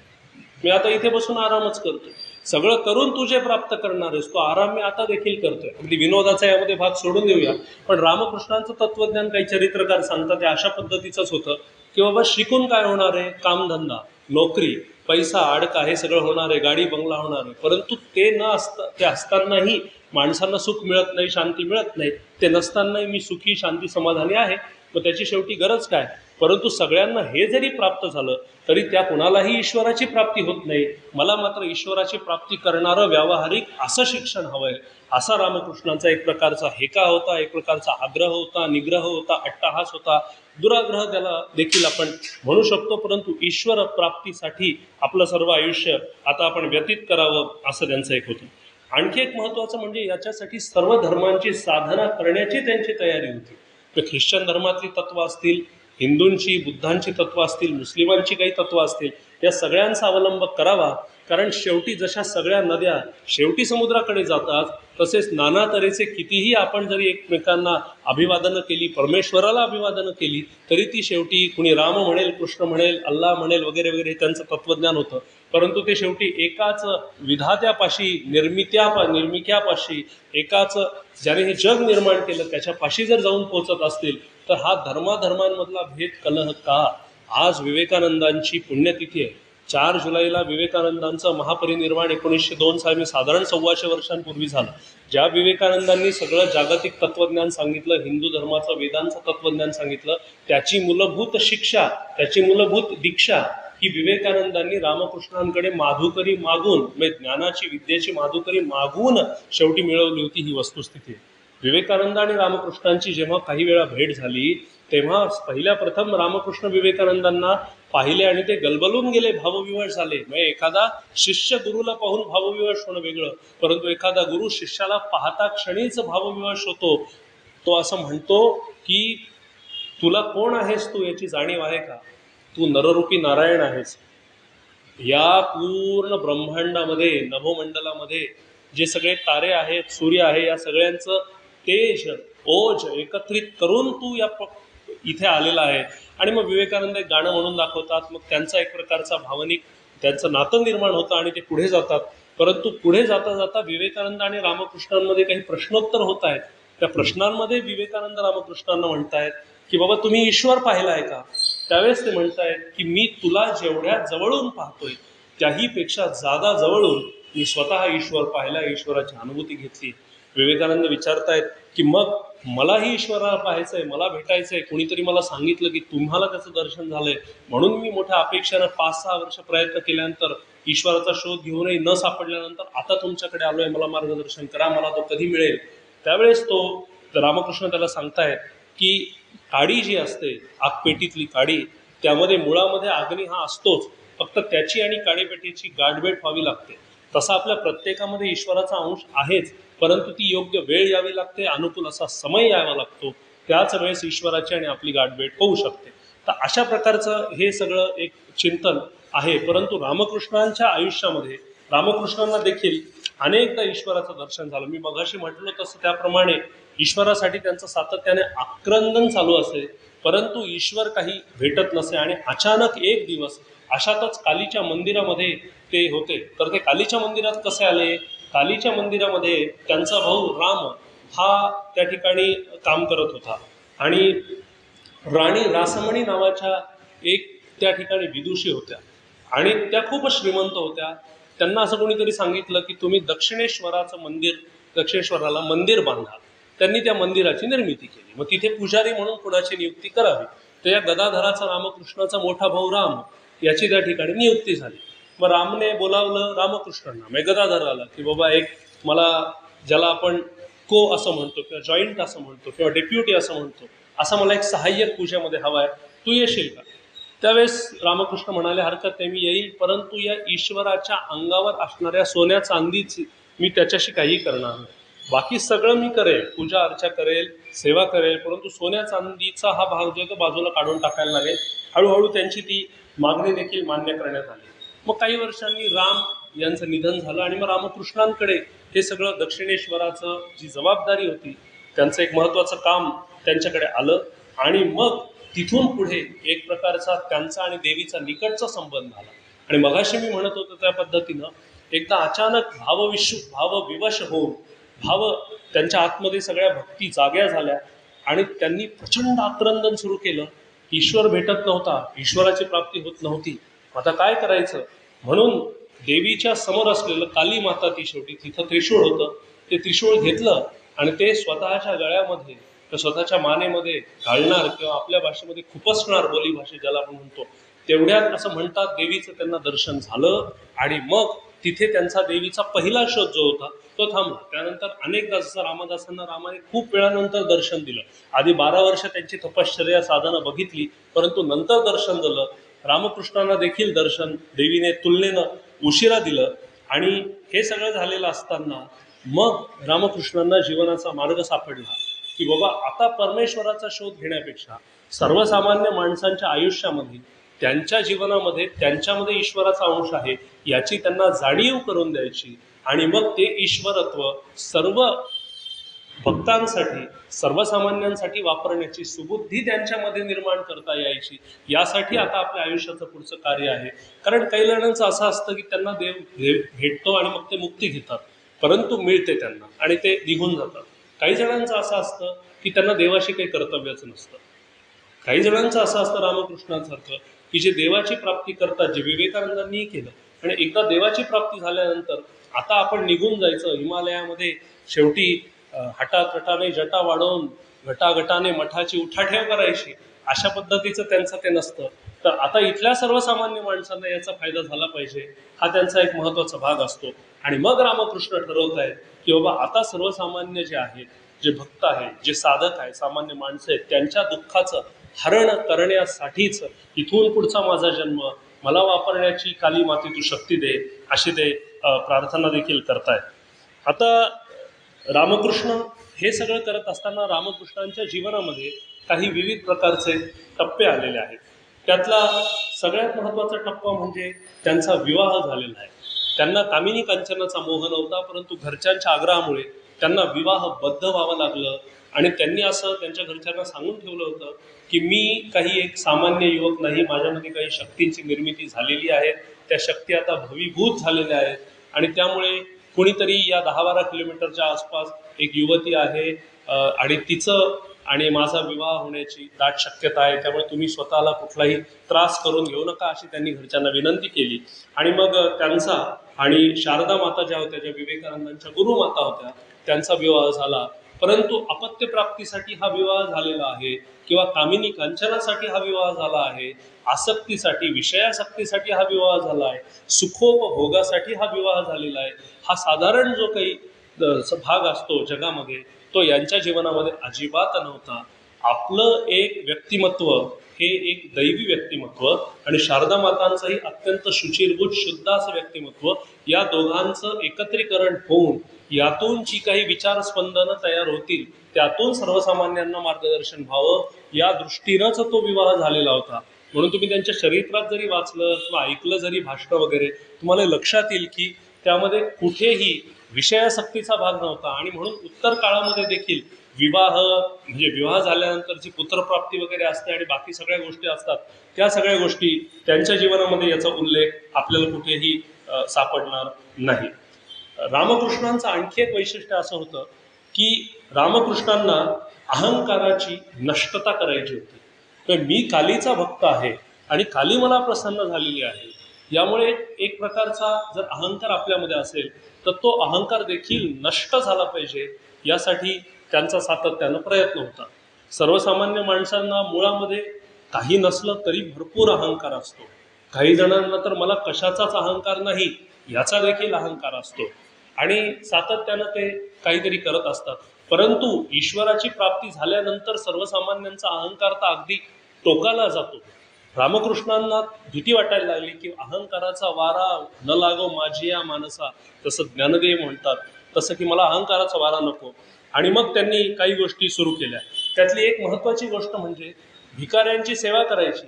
मी आता इथे बसून आरामच करतो. सगळं करून तू जे प्राप्त करणार आहेस तो आराम मी आता देखील करतोय. अगदी विनोदाचा यामध्ये भाग सोडून देऊया, पण रामकृष्णांचं तत्वज्ञान काही चरित्रकार सांगतात ते अशा पद्धतीचंच होतं की बाबा शिकून काय होणार आहे, कामधंदा, नोकरी, पैसा, अडका हे सगळं होणार आहे, गाडी बंगला होणार आहे, परंतु ते असतानाही माणसांना सुख मिळत नाही, शांती मिळत नाही. ते नसतानाही मी सुखी, शांती, समाधानी आहे. मग त्याची शेवटी गरज काय. परंतु सगळ्यांना हे जरी प्राप्त झालं तरी त्या कुणालाही ईश्वराची प्राप्ती होत नाही. मला मात्र ईश्वराची प्राप्ती करणारं व्यावहारिक असं शिक्षण हवंय. असा रामकृष्णांचा एक प्रकारचा हेका होता, एक प्रकारचा आग्रह होता, निग्रह होता, अट्टहास होता, दुराग्रह त्याला देखील आपण म्हणू शकतो. परंतु ईश्वर प्राप्तीसाठी आपलं सर्व आयुष्य आता आपण व्यतीत करावं असं त्यांचं एक होतं. आणखी एक महत्त्वाचं म्हणजे याच्यासाठी सर्व धर्मांची साधना करण्याची त्यांची तयारी होती. तर ख्रिश्चन धर्मातली तत्त्व असतील, हिंदूंची, बुद्धांची तत्त्व असतील, मुस्लिमांची काही तत्त्व असतील, या सगळ्यांचा अवलंब करावा. कारण शेवटी जशा सगळ्या नद्या शेवटी समुद्राकडे जातात, तसेच नाना तऱ्हेचे कितीही आपण जरी एकमेकांना अभिवादनं केली, परमेश्वराला अभिवादनं केली, तरी ती शेवटी कुणी राम म्हणेल, कृष्ण म्हणेल, अल्लाह म्हणेल वगैरे वगैरे हे त्यांचं तत्वज्ञान होतं. परंतु ते शेवटी एकाच विधात्यापाशी, निर्मिक्यापाशी, एकाच ज्याने हे जग निर्माण केलं त्याच्यापाशी जर जाऊन पोहोचत असतील तर हा धर्माधर्मांमधला भेद कलह का. आज विवेकानंदांची पुण्यतिथी आहे. 4 जुलैला विवेकानंदांचं महापरिनिर्वाण 1902 साली साधारण 125 वर्षांपूर्वी झालं. ज्या विवेकानंदांनी सगळं जागतिक तत्वज्ञान सांगितलं, हिंदू धर्माचं, वेदांचं तत्वज्ञान सांगितलं, त्याची मूलभूत शिक्षा, त्याची मूलभूत दीक्षा ही विवेकानंदांनी रामकृष्णांकडे माधुकरी मागून, म्हणजे ज्ञानाची, विद्येची माधुकरी मागून शेवटी मिळवली होती. ही वस्तुस्थिती. विवेकानंद आणि रामकृष्णांची जेव्हा काही वेळा भेट झाली तेव्हा पहिल्या प्रथम रामकृष्ण विवेकानंदांना पाहिले आणि ते गलबलून गेले, भावविवश झाले. म्हणजे एखादा शिष्य गुरुला पाहून भावविवश होणं वेगळं, परंतु एखादा गुरु शिष्याला पाहता क्षणीच भावविवश होतो. तो असं म्हणतो की तुला कोण आहेस तू याची जाणीव आहे का. तू नररूपी नारायण आहेस. या पूर्ण ब्रह्मांडामध्ये, नभोमंडलामध्ये जे सगळे तारे आहेत, सूर्य आहे, या सगळ्यांचं तेज, ओज एकत्रित करून तू या इथे आलेला आहे. आणि मग विवेकानंद एक गाणं म्हणून दाखवतात. मग त्यांचा एक प्रकारचा भावनिक त्यांचं नातं निर्माण होतं आणि ते पुढे जातात. परंतु पुढे जाता जाता विवेकानंद आणि रामकृष्णांमध्ये काही प्रश्नोत्तर होत आहेत. त्या प्रश्नांमध्ये विवेकानंद रामकृष्णांना म्हणतायत की बाबा तुम्ही ईश्वर पाहिला आहे का. त्यावेळेस ते म्हणतायत की मी तुला जेवढ्या जवळून पाहतोय त्याही पेक्षा जादा जवळून मी स्वतः ईश्वर पाहिला, ईश्वराची अनुभूती घेतली. विवेकानंद विचारतायत की मग मलाही ईश्वराला पाहायचंय, मला भेटायचंय, कोणीतरी मला सांगितलं की तुम्हाला त्याचं दर्शन झालंय, म्हणून मी मोठ्या अपेक्षेनं 5-6 वर्ष प्रयत्न केल्यानंतर ईश्वराचा शोध घेऊनही न सापडल्यानंतर आता तुमच्याकडे आलोय, मला मार्गदर्शन करा, मला तो कधी मिळेल. त्यावेळेस तो रामकृष्ण त्याला सांगतायत की काडी जी असते, आगपेटीतली काडी, त्यामध्ये मुळामध्ये अग्नी हा असतोच, फक्त त्याची आणि काडीपेटीची गाठभेट व्हावी लागते. तसा आपल्या प्रत्येकामध्ये ईश्वराचा अंश आहेच, परंतु ती योग्य वेळ यावी लागते, अनुकूल असा समय यावा लागतो, त्याच वेळेस ईश्वराची आणि आपली गाठभेट होऊ शकते. तर अशा प्रकारचं हे सगळं एक चिंतन आहे. परंतु रामकृष्णांच्या आयुष्यामध्ये रामकृष्णांना देखील अनेकदा ईश्वराचं दर्शन झालं. मी मगाशी म्हटलो तसं त्याप्रमाणे ईश्वरासाठी त्यांचं सातत्याने आक्रंदन चालू असे, परंतु ईश्वर काही भेटत नसे. आणि अचानक एक दिवस अशातच कालीच्या मंदिरामध्ये ते होते. तर ते कालीच्या मंदिरात कसे आले? कालीच्या मंदिरामध्ये त्यांचा भाऊ राम हा त्या ठिकाणी काम करत होता आणि राणी रासमणी नावाच्या एक त्या ठिकाणी विदुषी होत्या आणि त्या खूपच श्रीमंत होत्या. त्यांना असं कोणीतरी सांगितलं की तुम्ही दक्षिणेश्वराचं मंदिर, दक्षिणेश्वराला मंदिर बांधा. त्यांनी त्या मंदिराची निर्मिती केली. मग तिथे पुजारी म्हणून कोणाची नियुक्ती करावी, तर या गदाधराचा, रामकृष्णाचा मोठा भाऊ राम याची त्या ठिकाणी नियुक्ती झाली. मग रामने बोलावलं रामकृष्णांना, मग गदाधराला, की बाबा एक मला, ज्याला आपण को असं म्हणतो किंवा जॉईंट असं म्हणतो किंवा डेप्युटी असं म्हणतो, असा मला एक सहाय्यक पूजेमध्ये हवा आहे, तू येशील का? त्यावेळेस रामकृष्ण म्हणाले हरकत नाही, मी येईल, परंतु या ईश्वराच्या अंगावर असणाऱ्या सोन्या चांदीची मी त्याच्याशी काही करणार नाही. बाकी सगळं मी करेल, पूजा अर्चा करेल, सेवा करेल, परंतु सोन्या चांदीचा हा भाग जो आहे तो बाजूला काढून टाकायला लागेल. हळूहळू त्यांची ती मागणी देखील मान्य करण्यात आली. मग काही वर्षांनी राम यांचं निधन झालं आणि मग रामकृष्णांकडे हे सगळं दक्षिणेश्वराचं जी जबाबदारी होती, त्यांचं एक महत्त्वाचं काम त्यांच्याकडे आलं. आणि मग तिथून पुढे एक प्रकारचा त्यांचा आणि देवीचा निकटचा संबंध आला. आणि मगाशी मी म्हणत होतो त्या पद्धतीनं एकदा अचानक भावविवश होऊन, त्यांच्या आतमध्ये सगळ्या भक्ती जाग्या झाल्या आणि त्यांनी प्रचंड आक्रंदन सुरू केलं. ईश्वर भेटत नव्हता, ईश्वराची प्राप्ती होत नव्हती, आता काय करायचं? म्हणून देवीच्या समोर असलेलं काली माता, ती शेवटी तिथं त्रिशूळ होतं, ते त्रिशूळ घेतलं आणि ते स्वतःच्या गळ्यामध्ये, स्वतःच्या मानेमध्ये घालणार किंवा आपल्या भाषेमध्ये खुपसणार, बोली भाषेत ज्याला आपण म्हणतो, तेवढ्यात असं म्हणतात देवीचं त्यांना दर्शन झालं. आणि मग तिथे त्यांचा देवीचा पहिला शोध जो होता तो थांबला. त्यानंतर अनेकदा, जसं रामदासांना रामाने खूप वेळानंतर दर्शन दिलं, आधी 12 वर्ष त्यांची तपश्चर्या साधना बघितली, परंतु नंतर दर्शन झालं. रामकृष्णांना देखील दर्शन देवीने तुलनेनं उशिरा दिलं. आणि हे सगळं झालेलं असताना मग रामकृष्णांना जीवनाचा मार्ग सापडला की बाबा आता परमेश्वराचा शोध घेण्यापेक्षा सर्वसामान्य माणसांच्या आयुष्यामध्ये, त्यांच्या जीवनामध्ये, त्यांच्यामध्ये ईश्वराचा अंश आहे याची त्यांना जाणीव करून द्यायची. आणि मग ते ईश्वरत्व सर्व भक्तांसाठी, सर्वसामान्यांसाठी वापरण्याची सुबुद्धी त्यांच्यामध्ये निर्माण करता यायची, यासाठी आता आपल्या आयुष्याचं पुढचं कार्य आहे. कारण काही जणांचं असं असतं की त्यांना देव भेटतो आणि मग ते मुक्ती घेतात, परंतु मिळते त्यांना आणि ते निघून जातात. काही जणांचं असं असतं की त्यांना देवाशी काही कर्तव्यच नसतं. काही जणांचं असं असतं रामकृष्णांसारखं की जे देवाची प्राप्ती करतात, जे विवेकानंदांनी केलं, आणि एकदा देवाची प्राप्ती झाल्यानंतर आता आपण निघून जायचं हिमालयामध्ये, शेवटी हटाकटाने जटा वाढवून गटागटाने मठाची उठाठेव करायची, अशा पद्धतीचं त्यांचं ते नसतं. तर आता इथल्या सर्वसामान्य माणसांना याचा फायदा झाला पाहिजे, हा त्यांचा एक महत्त्वाचा भाग असतो. आणि मग रामकृष्ण ठरवत आहेत की बाबा आता सर्वसामान्य जे आहेत, जे भक्त आहेत, जे साधक आहेत, सामान्य माणसं आहेत, त्यांच्या दुःखाचं हरण करण्यासाठीच इथून पुढचा माझा जन्म मला वापरण्याची काली माते तू शक्ती दे, अशी ते प्रार्थना देखील करतायत. आता रामकृष्ण हे सगळं करत असताना रामकृष्णांच्या जीवनामध्ये काही विविध प्रकारचे टप्पे आलेले आहेत. त्यातला सगळ्यात महत्त्वाचा टप्पा म्हणजे त्यांचा विवाह झालेला आहे. त्यांना कामिनी कांचनाचा मोह नव्हता, परंतु घरच्यांच्या आग्रहामुळे त्यांना विवाहबद्ध व्हावं लागलं. आणि त्यांनी असं त्यांच्या घरच्यांना सांगून ठेवलं होतं की मी काही एक सामान्य युवक नाही, माझ्यामध्ये काही शक्तींची निर्मिती झालेली आहे, त्या शक्ती आता भवीभूत झालेल्या आहेत. आणि त्यामुळे कोणीतरी या 10-12 किलोमीटरच्या आसपास एक युवती आहे आणि तिचं आणि माझा विवाह होण्याची दाट शक्यता आहे, त्यामुळे तुम्ही स्वतःला कुठलाही त्रास करून घेऊ नका अशी त्यांनी घरच्यांना विनंती केली. आणि मग त्यांचा आणि शारदा माता ज्या होत्या, ज्या विवेकानंदांच्या गुरुमाता होत्या, त्यांचा विवाह झाला. परंतु अपत्य प्राप्तीसाठी हा विवाह झालेला आहे किंवा कामिनी कांचनासाठी हा विवाह झाला आहे, आसक्तीसाठी विषयासक्तीसाठी हा विवाह झाला आहे, सुखोपभोगासाठी हा विवाह झालेला आहे, हा साधारण जो काही भाग असतो जगामध्ये तो यांच्या जीवनामध्ये अजिबात नव्हता. आपलं एक व्यक्तिमत्व हे एक दैवी व्यक्तिमत्व आणि शारदा मातांचंही अत्यंत शुचिरभूत शुद्ध असं व्यक्तिमत्व, या दोघांचं एकत्रीकरण होऊन यातून जी काही विचारस्पंदनं तयार होतील त्यातून सर्वसामान्यांना मार्गदर्शन व्हावं या दृष्टीनंच तो विवाह झालेला होता. म्हणून तुम्ही त्यांच्या चरित्रात जरी वाचलं किंवा ऐकलं जरी भाषण वगैरे, तुम्हाला लक्षात येईल की त्यामध्ये कुठेही विषयासक्तीचा भाग नव्हता. आणि म्हणून उत्तर काळामध्ये देखील विवाह म्हणजे विवाह झाल्यानंतरची पुत्रप्राप्ती वगैरे असते आणि बाकी सगळ्या गोष्टी असतात, त्या सगळ्या गोष्टी त्यांच्या जीवनामध्ये याचा उल्लेख आपल्याला कुठेही सापडणार नाही. रामकृष्णांचं आणखी एक वैशिष्ट्य असं होतं की रामकृष्णांना अहंकाराची नष्टता करायची होती. तर मी कालीचा भक्त आहे आणि काली मला प्रसन्न झालेली आहे, यामुळे एक प्रकारचा जर अहंकार आपल्यामध्ये असेल तर तो अहंकार देखील नष्ट झाला पाहिजे, यासाठी त्यांचा सातत्यानं प्रयत्न होता. सर्वसामान्य माणसांना मुळामध्ये काही नसलं तरी भरपूर अहंकार असतो. काही जणांना तर मला कशाचाच अहंकार नाही याचा देखील अहंकार असतो आणि सातत्यानं ते काहीतरी करत असतात. परंतु ईश्वराची प्राप्ती झाल्यानंतर सर्वसामान्यांचा अहंकार तर अगदी टोकाला जातो. रामकृष्णांना भीती वाटायला लागली की अहंकाराचा वारा न लागो माझी या मानसा, तसं ज्ञानदेव म्हणतात, तसं की मला अहंकाराचा वारा नको. आणि मग त्यांनी काही गोष्टी सुरू केल्या. त्यातली एक महत्त्वाची गोष्ट म्हणजे भिकाऱ्यांची सेवा करायची,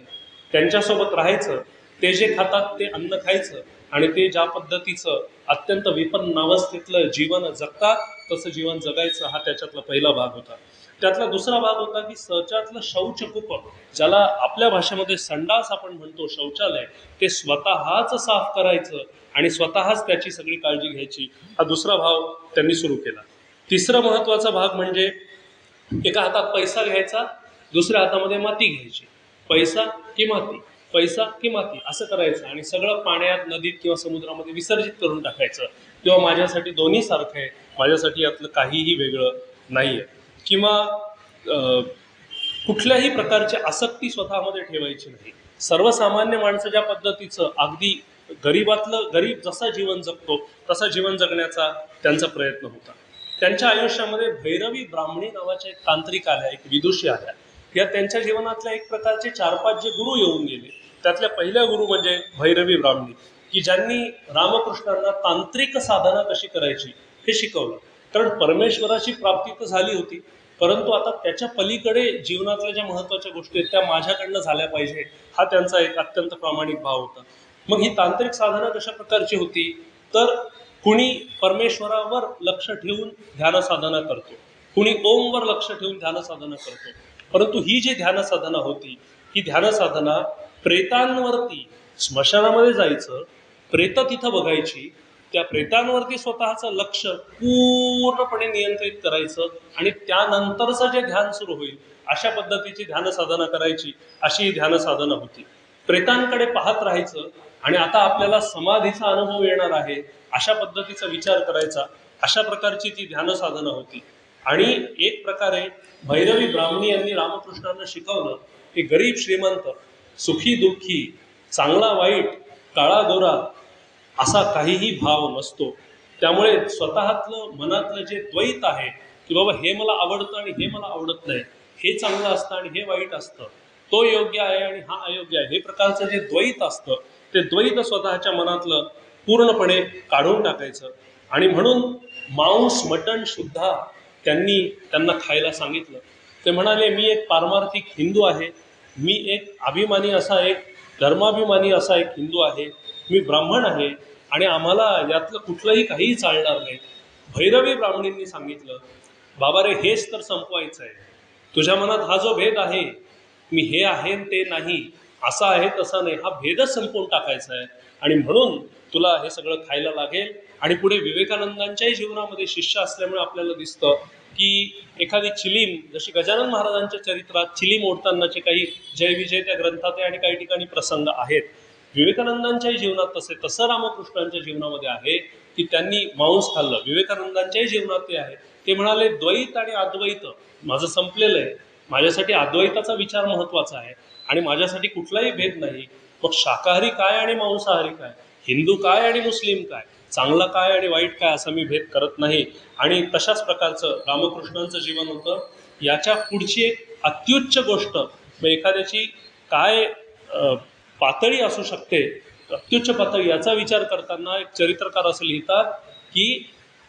त्यांच्यासोबत राहायचं, ते जे खातात ते अन्न खायचं आणि ते ज्या पद्धतीचं अत्यंत विपन्न अवस्थेतलं जीवन जगतात तसं जीवन जगायचं, हा त्याच्यातला पहिला भाग होता. त्यातला दुसरा भाग होता की शौचातलं शौचकूप, ज्याला आपल्या भाषेमध्ये संडास आपण म्हणतो, शौचालय, ते स्वतःच साफ करायचं आणि स्वतःच त्याची सगळी काळजी घ्यायची, हा दुसरा भाव त्यांनी सुरू केला. तिसरा महत्त्वाचा भाग म्हणजे एका हातात पैसा घ्यायचा, दुसऱ्या हातामध्ये माती घ्यायची, पैसा की माती, पैसा की माती असं करायचं आणि सगळं पाण्यात, नदीत किंवा समुद्रामध्ये विसर्जित करून टाकायचं. किंवा माझ्यासाठी दोन्ही सारखं आहे, माझ्यासाठी यातलं काहीही वेगळं नाही आहे. किंवा कुठल्याही प्रकारची आसक्ती स्वतःमध्ये ठेवायची नाही. सर्वसामान्य माणसं ज्या पद्धतीचं अगदी गरीबातलं गरीब जसा जीवन जगतो तसा जीवन जगण्याचा त्यांचा प्रयत्न होता. त्यांच्या आयुष्यामध्ये भैरवी ब्राह्मणी नावाच्या एक तांत्रिक आल्या, एक विदुषी आल्या. या त्यांच्या जीवनातल्या एक प्रकारचे 4-5 जे गुरु येऊन गेले, त्यातल्या पहिल्या गुरु म्हणजे भैरवी ब्राह्मणी, की ज्यांनी रामकृष्णांना तांत्रिक साधना कशी करायची हे शिकवलं. कारण परमेश्वराची प्राप्ती तर झाली होती, परंतु आता त्याच्या पलीकडे जीवनातल्या ज्या महत्त्वाच्या गोष्टी आहेत त्या माझ्याकडनं झाल्या पाहिजे, हा त्यांचा एक अत्यंत प्रामाणिक भाव होता. मग ही तांत्रिक साधना कशा प्रकारची होती, तर कुणी परमेश्वरावर लक्ष ठेवून ध्यान साधना करतो, कुणी ओमवर लक्ष ठेवून ध्यान साधना करतो. परंतु ही जी ध्यान साधना होती, ही ध्यान साधना प्रेतांवरती, स्मशानामध्ये जायचं, प्रेत तिथं बघायची, त्या प्रेतांवरती स्वतःचं लक्ष पूर्णपणे नियंत्रित करायचं आणि त्यानंतरचं जे ध्यान सुरू होईल अशा पद्धतीची ध्यान साधना करायची, अशी ही ध्यान साधना होती. प्रेतांकडे पाहत राहायचं आणि आता आपल्याला समाधीचा अनुभव येणार आहे अशा पद्धतीचा विचार करायचा, अशा प्रकारची ती ध्यान साधना होती. आणि एक प्रकारे भैरवी ब्राह्मणी यांनी रामकृष्णांना शिकवलं की गरीब श्रीमंत, सुखी दुःखी, चांगला वाईट, काळा गोरा असा काहीही भाव नसतो. त्यामुळे स्वतःतलं मनातलं जे द्वैत आहे की बाबा हे मला आवडतं आणि हे मला आवडत नाही, हे चांगलं असतं आणि हे वाईट असतं, तो योग्य आहे आणि हा अयोग्य आहे, हे प्रकारचं जे द्वैत असतं ते द्वैत स्वतःच्या मनातलं पूर्णपणे काढून टाकायचं. आणि म्हणून मांस मटण सुद्धा त्यांना खायला सांगितलं. ते म्हणाले, मी एक पारमार्थिक हिंदू आहे, मी एक अभिमानी असा एक धर्माभिमानी असा एक हिंदू आहे, मी ब्राह्मण आहे आणि आम्हाला यातलं कुठलंही काहीही चालणार नाही. भैरवी ब्राह्मणींनी सांगितलं, बाबा रे, हेच तर संपवायचं आहे. तुझ्या मनात हा जो भेद आहे, मी हे आहे ते नाही, असा आहे तसा नाही, हा भेदच संपवून टाकायचा आहे. आणि म्हणून तुला हे सगळं खायला लागेल. आणि पुढे विवेकानंदांच्याही जीवनामध्ये शिष्य असल्यामुळे आपल्याला दिसतं की एखादी चिलीम, जशी गजानन महाराजांच्या चरित्रात चिलीम ओढतानाचे काही जय विजय त्या ग्रंथात आहे आणि काही ठिकाणी प्रसंग आहेत. विवेकानंदांच्याही जीवनात तसं रामकृष्णांच्या जीवनामध्ये आहे की त्यांनी मांस खाल्लं. विवेकानंदांच्याही जीवनात ते आहे. ते म्हणाले द्वैत आणि अद्वैत माझं संपलेलं आहे, माझ्यासाठी अद्वैताचा विचार महत्वाचा आहे आणि माझ्यासाठी कुठलाही भेद नाही. मग शाकाहारी काय आणि मांसाहारी काय, हिंदू काय आणि मुस्लिम काय, चांगलं काय आणि वाईट काय, असा मी भेद करत नाही. आणि तशाच प्रकारचं रामकृष्णांचं जीवन होतं. याच्या पुढची एक अत्युच्च गोष्ट, एखाद्याची काय पातळी असू शकते, अत्युच्च पातळी, याचा विचार करताना एक चरित्रकार असं लिहितात की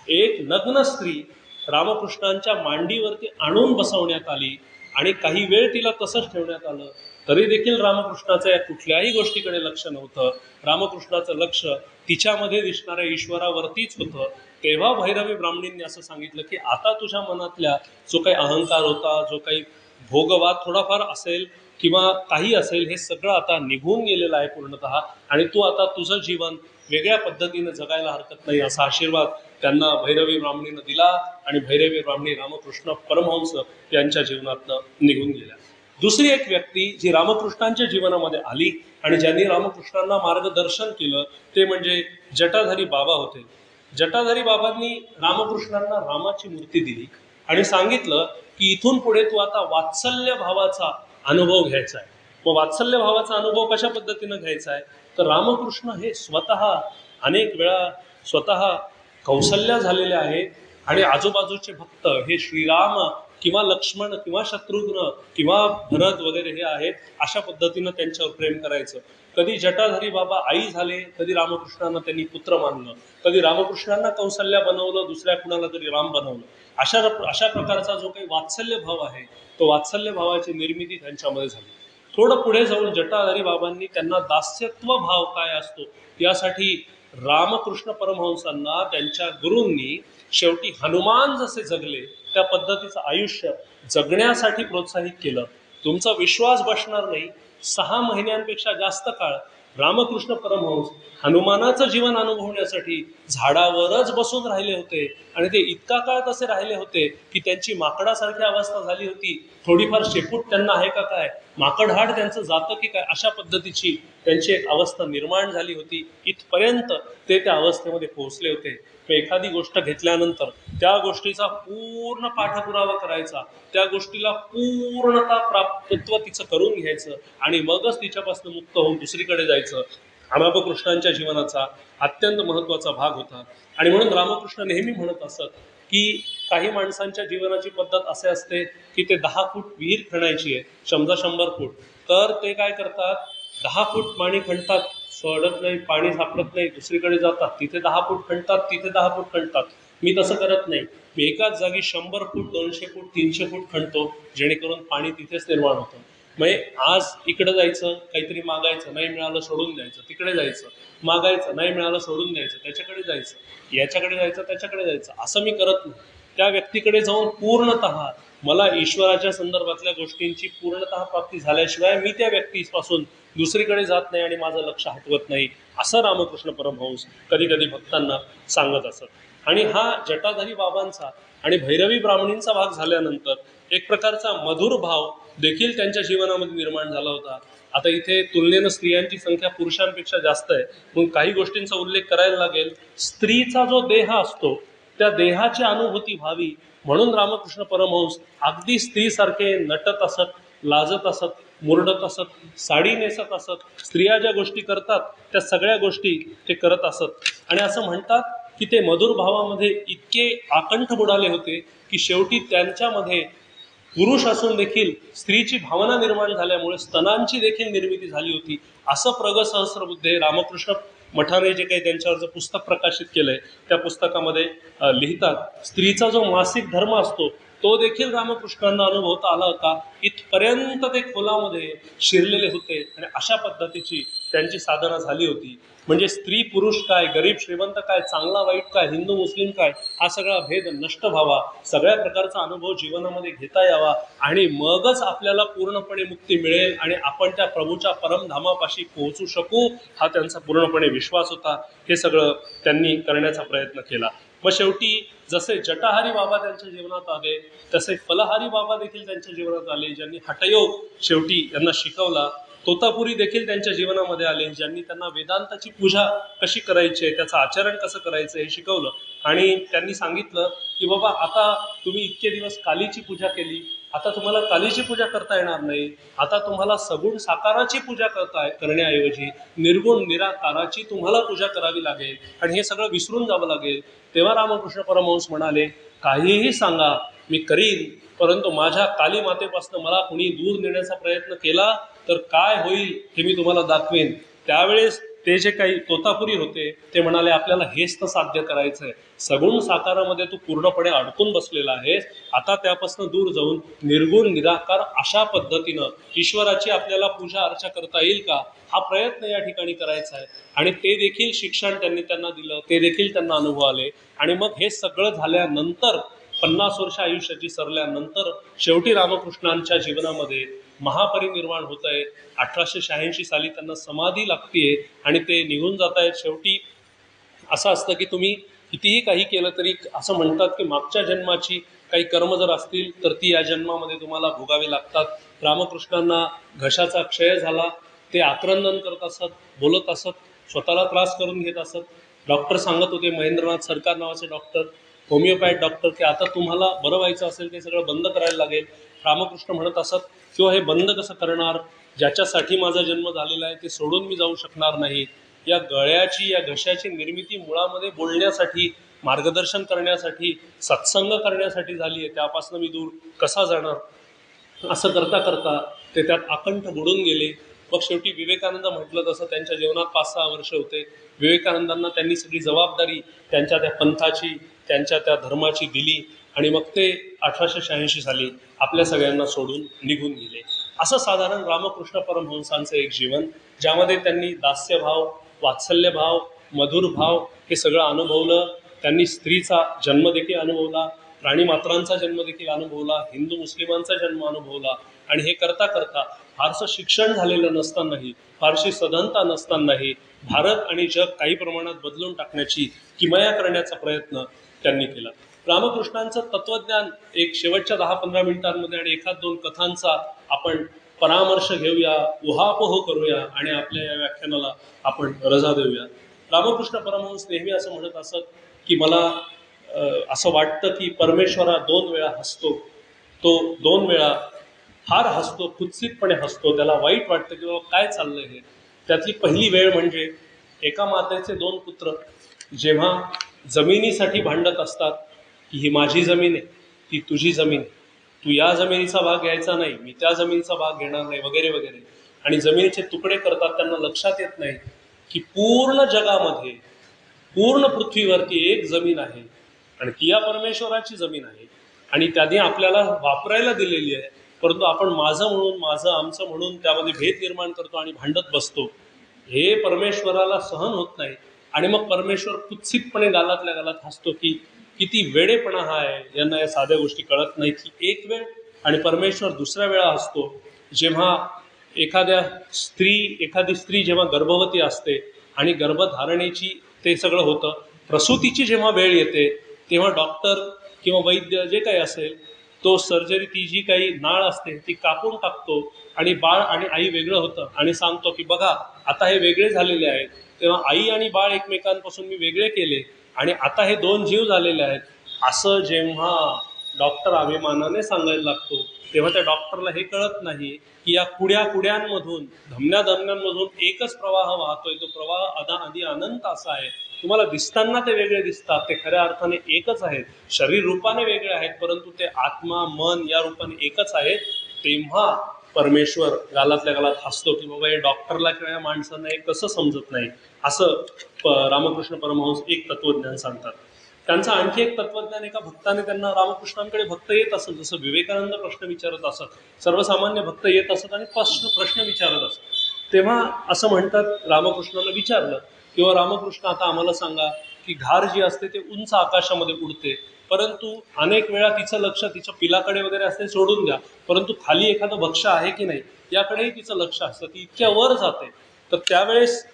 एक नग्न स्त्री रामकृष्णांच्या मांडीवरती आणून बसवण्यात आली आणि काही वेळ तिला तसंच ठेवण्यात आलं, तरी देखील रामकृष्णाचं या कुठल्याही गोष्टीकडे लक्ष नव्हतं. रामकृष्णाचं लक्ष तिच्यामध्ये दिसणाऱ्या ईश्वरावरतीच होतं. तेव्हा भैरवी ब्राह्मणींनी असं सांगितलं की आता तुझ्या मनातल्या जो काही अहंकार होता, जो काही भोगवाद थोडाफार असेल किंवा काही असेल, हे सगळं आता निघून गेलेलं आहे पूर्णतः आणि तू आता तुझं जीवन वेगळ्या पद्धतीने जगायला हरकत नाही, असा आशीर्वाद त्यांना भैरवी ब्राह्मणीनं दिला आणि भैरवी ब्राह्मणी रामकृष्ण परमहंस यांच्या जीवनातनं निघून गेल्या. दुसरी एक व्यक्ती जी रामकृष्णांच्या जीवनामध्ये आली आणि ज्यांनी रामकृष्णांना मार्गदर्शन केलं ते म्हणजे जटाधारी बाबा होते. जटाधारी बाबांनी रामकृष्णांना रामाची मूर्ती दिली आणि सांगितलं की इथून पुढे तू आता वात्सल्य भावाचा अनुभव घ्यायचा आहे. मग वात्सल्य भावाचा अनुभव कशा पद्धतीनं घ्यायचा आहे, तर रामकृष्ण हे स्वतः अनेक वेळा स्वतः कौशल्य झालेले आहेत आणि आजूबाजूचे भक्त हे श्रीराम किंवा लक्ष्मण किंवा शत्रुघ्न किंवा भरत वगैरे हे आहेत, अशा पद्धतीनं त्यांच्यावर प्रेम करायचं. कधी जटाधारी बाबा आई झाले, कधी रामकृष्णांना त्यांनी पुत्र मानलं, कधी रामकृष्णांना कौशल्या बनवलं, दुसऱ्या कुणाला तरी राम बनवलं. अशा प्रकारचा जो काही वात्सल्य भाव आहे, तो वात्सल्य भावाची निर्मिती त्यांच्यामध्ये झाली. थोडं पुढे जाऊन जटाधारी बाबांनी त्यांना दास्यत्व भाव काय असतो यासाठी रामकृष्ण परमहंसांना त्यांच्या गुरूंनी शेवटी हनुमान जसे जगले त्या पद्धतीचं आयुष्य जगण्यासाठी प्रोत्साहित केलं. तुमचा विश्वास बसणार नाही, 6 महिन्यांपेक्षा जास्त काळ रामकृष्ण परमहंस हनुमानाचं जीवन अनुभवण्यासाठी झाडावरच बसून राहिले होते आणि ते इतका काळ तसे राहिले होते की त्यांची माकडासारखी अवस्था झाली होती. थोडीफार शेपूट त्यांना आहे का काय, माकडहाड त्यांचं जातं की काय, अशा पद्धतीची त्यांची एक अवस्था निर्माण झाली होती. इथपर्यंत ते त्या अवस्थेमध्ये पोहोचले होते. एखादी गोष्ट घेतल्यानंतर त्या गोष्टीचा पूर्ण पाठपुरावा करायचा, त्या गोष्टीला पूर्णता प्राप्तत्व तिचं करून घ्यायचं आणि मगच तिच्यापासून मुक्त होऊन दुसरीकडे जायचं. रामकृष्णांच्या जीवनाचा अत्यंत महत्वाचा भाग होता. आणि म्हणून रामकृष्ण नेहमी म्हणत असत की काही माणसांच्या जीवनाची पद्धत असे असते की ते 10 फूट विहीर खणायची आहे, समजा 100 फूट, तर ते काय करतात, 10 फूट पाणी खणतात, सोडत नाही, पाणी सापडत नाही, दुसरीकडे जातात, तिथे 10 फूट खणतात, तिथे 10 फूट खणतात. मी तसं करत नाही, मी एकाच जागी 100 फूट 200 फूट 300 फूट खणतो, जेणेकरून पाणी तिथेच निर्माण होतं. म्हणजे आज इकडे जायचं, काहीतरी मागायचं, नाही मिळालं सोडून द्यायचं, तिकडे जायचं, मागायचं, नाही मिळालं सोडून द्यायचं, त्याच्याकडे जायचं, याच्याकडे जायचं, त्याच्याकडे जायचं, असं मी करत नाही. त्या व्यक्तीकडे जाऊन पूर्णतः मला ईश्वराच्या संदर्भातल्या गोष्टींची पूर्णतः प्राप्ती झाल्याशिवाय मी त्या व्यक्तीपासून दुसरीकडे जात नाही आणि माझं लक्ष हटवत नाही, असं रामकृष्ण परमहंस कधी कधी भक्तांना सांगत असत. आणि हा जटाधारी बाबांचा आणि भैरवी ब्राह्मणींचा भाग झाल्यानंतर एक प्रकारचा मधुर भाव देखील त्यांच्या जीवनामध्ये निर्माण झाला होता. आता इथे तुलनेनं स्त्रियांची संख्या पुरुषांपेक्षा जास्त आहे, म्हणून काही गोष्टींचा उल्लेख करायला लागेल. स्त्रीचा जो देह असतो त्या देहाची अनुभूती व्हावी म्हणून रामकृष्ण परमहंस अगदी स्त्रीसारखे नटत असत, लाजत असत, मुरडत असत, साडी नेसत असत, स्त्रिया ज्या गोष्टी करतात त्या सगळ्या गोष्टी ते करत असत. आणि असं म्हणतात की ते मधुर भावामध्ये इतके आकंठ बुडाले होते की शेवटी त्यांच्यामध्ये पुरुष असून देखील स्त्रीची भावना निर्माण झाल्यामुळे स्तनांची देखील निर्मिती झाली होती. असं प्रग सहस्रबुद्धे रामकृष्ण मठाने जे काही त्यांच्यावरचं पुस्तक प्रकाशित केलंय त्या पुस्तकामध्ये लिहितात. स्त्रीचा जो मासिक धर्म असतो तो देखील रामकृष्णांना अनुभवता आला होता. इथपर्यंत ते खोलामध्ये शिरलेले होते आणि अशा पद्धतीची त्यांची साधना झाली होती. म्हणजे स्त्री पुरुष काय, गरीब श्रीमंत काय, चांगला वाईट काय, हिंदू मुस्लिम काय, हा सगळा भेद नष्ट व्हावा, सगळ्या प्रकारचा अनुभव जीवनामध्ये घेता यावा आणि मगच आपल्याला पूर्णपणे मुक्ती मिळेल आणि आपण त्या प्रभूच्या परमधामापाशी पोहोचू शकू, हा त्यांचा पूर्णपणे विश्वास होता. हे सगळं त्यांनी करण्याचा प्रयत्न केला. मग शेवटी जसे जटाहारी बाबा त्यांच्या जीवनात आले, तसे फलहारी बाबा देखील त्यांच्या जीवनात आले, ज्यांनी हठयोग शेवटी यांना शिकवला. तोतापुरी देखील त्यांच्या जीवनामध्ये आले, ज्यांनी त्यांना वेदांताची पूजा कशी करायची आहे, त्याचं आचरण कसं करायचं हे शिकवलं. आणि त्यांनी सांगितलं की बाबा आता तुम्ही इतके दिवस कालीची पूजा केली, आता तुम्हाला कालीची पूजा करता येणार नाही. आता तुम्हाला सगुण साकाराची पूजा करण्याऐवजी निर्गुण निराकाराची तुम्हाला पूजा करावी लागेल आणि हे सगळं विसरून जावं लागेल. तेव्हा रामकृष्ण परमहंस म्हणाले, काहीही सांगा मी करीन, परंतु माझ्या काली मातेपासून मला कुणी दूर नेण्याचा प्रयत्न केला तर काय होईल हे मी तुम्हाला दाखवेन. त्यावेळेस ते जे काही तोतापुरी होते ते म्हणाले, आपल्याला हेच तर साध्य करायचं आहे. सगुण साकारामध्ये तू पूर्णपणे अडकून बसलेला आहेस, आता त्यापासून दूर जाऊन निर्गुण निराकार अशा पद्धतीनं ईश्वराची आपल्याला पूजा अर्चा करता येईल का, हा प्रयत्न या ठिकाणी करायचा आहे. आणि ते देखील शिक्षण त्यांना दिलं, ते देखील त्यांना अनुभव आले. आणि मग हे सगळं झाल्यानंतर 50 वर्ष आयुष्याची सरल्यानंतर शेवटी रामकृष्णांच्या जीवनामध्ये महापरिनिर्वाण होत आहे. 1886 साली त्यांना समाधी लागतीये आणि ते निघून जात आहेत. शेवटी असं असतं की तुम्ही कितीही काही केलं तरी असं म्हणतात की मागच्या जन्माची काही कर्म जर असतील तर ती या जन्मामध्ये तुम्हाला भोगावी लागतात. रामकृष्णांना घशाचा क्षय झाला, ते आक्रंदन करत असत, बोलत असत, स्वतःला त्रास करून घेत असत. डॉक्टर सांगत होते, महेंद्रनाथ सरकार नावाचे डॉक्टर, होमिओपॅथ डॉक्टर, की आता तुम्हाला बरं व्हायचं असेल ते सगळं बंद करायला लागेल. रामकृष्ण म्हणत असत, किंवा हे बंद कसं करणार, ज्याच्यासाठी माझा जन्म झालेला आहे ते सोडून मी जाऊ शकणार नाही. या गळ्याची, या घशाची निर्मिती मुळामध्ये बोलण्यासाठी, मार्गदर्शन करण्यासाठी, सत्संग करण्यासाठी झाली आहे, त्यापासून मी दूर कसा जाणार. असं करता करता ते त्यात आकंठ बुडून गेले. मग शेवटी विवेकानंद म्हटलं तसं त्यांच्या जीवनात 5-6 वर्ष होते. विवेकानंदांना त्यांनी सगळी जबाबदारी त्यांच्या त्या पंथाची, त्यांच्या त्या धर्माची दिली आणि मग ते 1886 साली आपल्या सगळ्यांना सोडून निघून गेले. असं साधारण रामकृष्ण परमहंसांचं एक जीवन, ज्यामध्ये त्यांनी दास्यभाव, वात्सल्यभाव, मधुर भाव हे सगळं अनुभवलं. त्यांनी स्त्रीचा जन्म देखील अनुभवला, प्राणीमात्रांचा जन्म देखील अनुभवला, हिंदू मुस्लिमांचा जन्म अनुभवला. आणि हे करता करता फारसं शिक्षण झालेलं नसतानाही, फारशी सधनता नसतानाही भारत आणि जग काही प्रमाणात बदलून टाकण्याची, किमया करण्याचा प्रयत्न त्यांनी केला. रामकृष्णांचं तत्वज्ञान एक शेवटच्या 10-15 मिनिटांमध्ये आणि 1-2 कथांचा आपण परामर्श घेऊया, उहापोह करूया आणि आपल्या या व्याख्यानाला आपण रजा देऊया. रामकृष्ण परमहंस नेहमी असं म्हणत असत की मला असं वाटतं की परमेश्वरा 2 वेळा हसतो. तो 2 वेळा फार हसतो, कुत्सितपणे हसतो, त्याला वाईट वाटतं की बाबा काय चाललंय हे. त्यातली पहिली वेळ म्हणजे एका मातेचे 2 पुत्र जेव्हा जमिनीसाठी भांडत असतात की ही माझी जमीन आहे, ती तुझी जमीन आहे, तू या जमिनीचा भाग घ्यायचा नाही, मी त्या जमिनीचा भाग घेणार नाही, वगैरे वगैरे, आणि जमिनीचे तुकडे करतात. त्यांना लक्षात येत नाही की पूर्ण जगामध्ये, पूर्ण पृथ्वीवरती एक जमीन आहे आणि ती या परमेश्वराची जमीन आहे आणि त्याने आपल्याला वापरायला दिलेली आहे. परंतु आपण माझं म्हणून, माझं आमचं म्हणून त्यामध्ये भेद निर्माण करतो आणि भांडत बसतो. हे परमेश्वराला सहन होत नाही. आणि मग परमेश्वर कुत्सितपणे गालातल्या गालात हसतो की किती वेडेपणा हा आहे, यांना या साध्या गोष्टी कळत नाही. की एक वेळ आणि परमेश्वर दुसऱ्या वेळा हसतो जेव्हा एखादी स्त्री जेव्हा गर्भवती असते आणि गर्भधारणेची ते सगळं होतं, प्रसूतीची जेव्हा वेळ येते तेव्हा डॉक्टर किंवा वैद्य जे काही असेल तो सर्जरी, ती जी काही नाळ असते ती कापून टाकतो आणि बाळ आणि आई वेगळं होतं आणि सांगतो की बघा आता हे वेगळे झालेले आहेत. तेव्हा आई आणि बाळ एकमेकांपासून मी वेगळे केले आणि आता हे 2 जीव झालेले आहेत. असं जेव्हा डॉक्टर अभिमानाने सांगायला लागतो तेव्हा त्या डॉक्टरला हे कळत नाही की या कुड्यांमधून, धमन्यांमधून एकच प्रवाह वाहतोय. तो प्रवाह आधी अनंत असा आहे. तुम्हाला दिसताना ते वेगळे दिसतात, ते खऱ्या अर्थाने एकच आहेत. शरीर रूपाने वेगळे आहेत परंतु ते आत्मा, मन या रूपाने एकच आहेत. तेव्हा परमेश्वर गालातल्या गालात हसतो की बाबा हे डॉक्टरला किंवा या माणसांना हे कसं समजत नाही. असं रामकृष्ण परमहंस एक तत्वज्ञान सांगतात. त्यांचं आणखी एक तत्वज्ञान, एका भक्ताने त्यांना, रामकृष्णांकडे भक्त येत असत, जसं विवेकानंद प्रश्न विचारत असत, सर्वसामान्य भक्त येत असत आणि प्रश्न विचारत असत. तेव्हा असं म्हणतात, रामकृष्णाला विचारलं किंवा रामकृष्ण आता आम्हाला सांगा की घार जी असते ते उंच आकाशामध्ये उडते, परंतु अनेक वेळा तिचं लक्ष तिच्या पिलाकडे वगैरे असते सोडून द्या, परंतु खाली एखादं भक्ष आहे की नाही याकडेही तिचं लक्ष असतं, ती इतक्या वर जाते. तर त्यावेळेस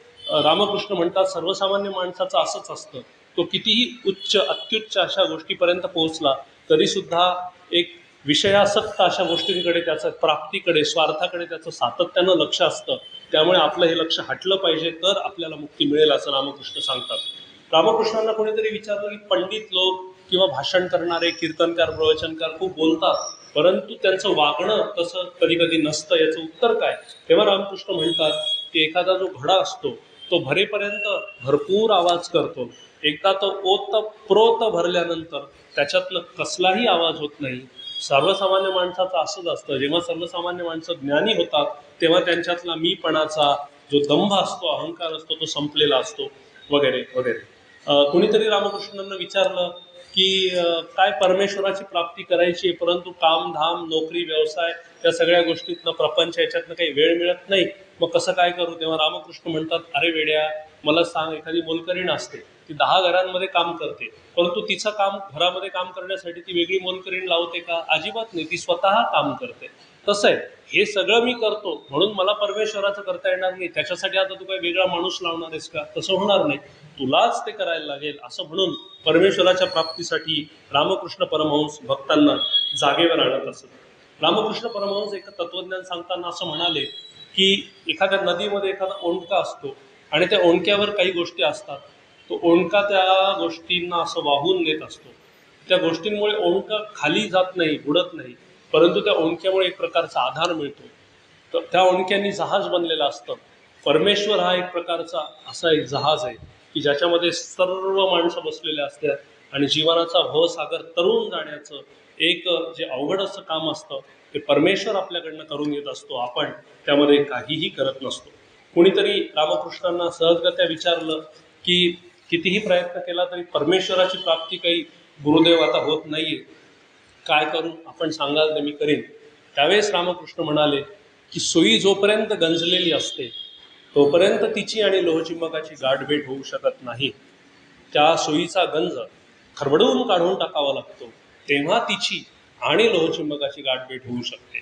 रामकृष्ण म्हणतात सर्वसामान्य माणसाचं असंच असतं, तो कितीही उच्च अत्युच्च अशा गोष्टीपर्यंत पोहोचला तरी सुद्धा एक विषयासक्त अशा गोष्टींकडे, त्याचं प्राप्तीकडे, स्वार्थाकडे त्याचं सातत्यानं लक्ष असतं. त्यामुळे आपलं हे लक्ष हटलं पाहिजे तर आपल्याला मुक्ती मिळेल असं रामकृष्ण सांगतात. रामकृष्णांना कोणीतरी विचारलं की पंडित लोक किंवा भाषण करणारे कीर्तनकार प्रवचनकार खूप बोलतात, परंतु त्यांचं वागणं तसं कधी कधी नसतं, याचं उत्तर काय? तेव्हा रामकृष्ण म्हणतात की एखादा जो घडा असतो तो भरेपर्यंत भरपूर आवाज करतो, एकदा तो ओत प्रोत भरल्यानंतर त्याच्यातलं कसलाही आवाज होत नाही. सर्वसामान्य माणसाचं असंच असतं, जेव्हा सर्वसामान्य माणसं ज्ञानी होतात तेव्हा त्यांच्यातला मीपणाचा जो दंभ असतो, अहंकार असतो, तो संपलेला असतो वगैरे वगैरे. कुणीतरी रामकृष्णांना विचारलं की काय परमेश्वराची प्राप्ती करायची आहे, परंतु काम धाम नोकरी व्यवसाय या सगळ्या गोष्टीतनं प्रपंच याच्यातनं काही वेळ मिळत नाही, मग कसं काय करू? तेव्हा रामकृष्ण म्हणतात, अरे वेड्या, मला सांग, एखादी मोलकरीण असते, ती 10 घरांमध्ये काम करते, परंतु तिचं काम घरामध्ये काम करण्यासाठी ती वेगळी मोलकरीण लावते का? अजिबात नाही, ती स्वतः काम करते. तसं आहे, हे सगळं मी करतो म्हणून मला परमेश्वराचं करता येणार नाही, त्याच्यासाठी आता तू काही वेगळा माणूस लावणार आहेस का? तसं होणार नाही, तुलाच ते करायला लागेल असं म्हणून परमेश्वराच्या प्राप्तीसाठी रामकृष्ण परमहंस भक्तांना जागेवर आणत असत. रामकृष्ण परमहंस एक तत्वज्ञान सांगताना असं म्हणाले की एखाद्या नदीमध्ये एखादा ओंडका असतो आणि त्या ओंडक्यावर काही गोष्टी असतात, तो ओंडका त्या गोष्टींना असं वाहून नेत असतो. त्या गोष्टींमुळे ओंडका खाली जात नाही, बुडत नाही, परंतु त्या ओंडक्यामुळे एक प्रकारचा आधार मिळतो. तर त्या ओंडक्यांनी जहाज बनलेलं असतं. परमेश्वर हा एक प्रकारचा असा एक जहाज आहे की ज्याच्यामध्ये सर्व माणसं बसलेले असतात आणि जीवनाचा भवसागर तरुण जाण्याचं एक जे अवघड असं काम असतं ते परमेश्वर आपल्याकडनं करून घेत असतो, आपण त्यामध्ये काहीही करत नसतो. कुणीतरी रामकृष्णांना सहजगत्या विचारलं की कितीही प्रयत्न केला तरी परमेश्वराची प्राप्ती काही गुरुदेव आता होत नाहीये, काय करू? आपण सांगाल ते मी करीन. त्यावेळेस रामकृष्ण म्हणाले की सुई जोपर्यंत गंजलेली असते तोपर्यंत तिची आणि लोहचुंबकाची गाठभेट होऊ शकत नाही. त्या सुईचा गंज खरबडवून काढून टाकावा लागतो, तेव्हा तिची आणि लोहचुंबकाची गाठभेट होऊ शकते.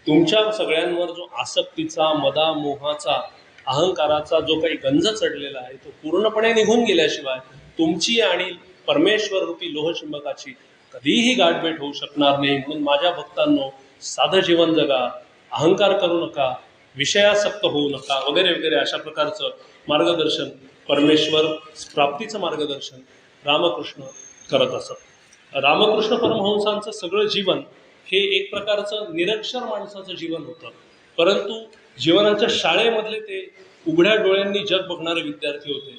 तुमच्या सगळ्यांवर जो आसक्तीचा, मदा मोहाचा, अहंकाराचा जो काही गंज चढलेला आहे तो पूर्णपणे निघून गेल्याशिवाय तुमची आणि परमेश्वर रूपी लोहचुंबकाची कधीही गाठभेट होऊ शकणार नाही. म्हणून माझ्या भक्तांनो, साधं जीवन जगा, अहंकार करू नका, विषयासक्त होऊ नका वगैरे वगैरे अशा प्रकारचं मार्गदर्शन, परमेश्वर प्राप्तीचं मार्गदर्शन रामकृष्ण करत असत. रामकृष्ण परमहंसांचं सगळं जीवन हे एक प्रकारचं निरक्षर माणसाचं जीवन होतं, परंतु जीवनाच्या शाळेमधले ते उघड्या डोळ्यांनी जग बघणारे विद्यार्थी होते,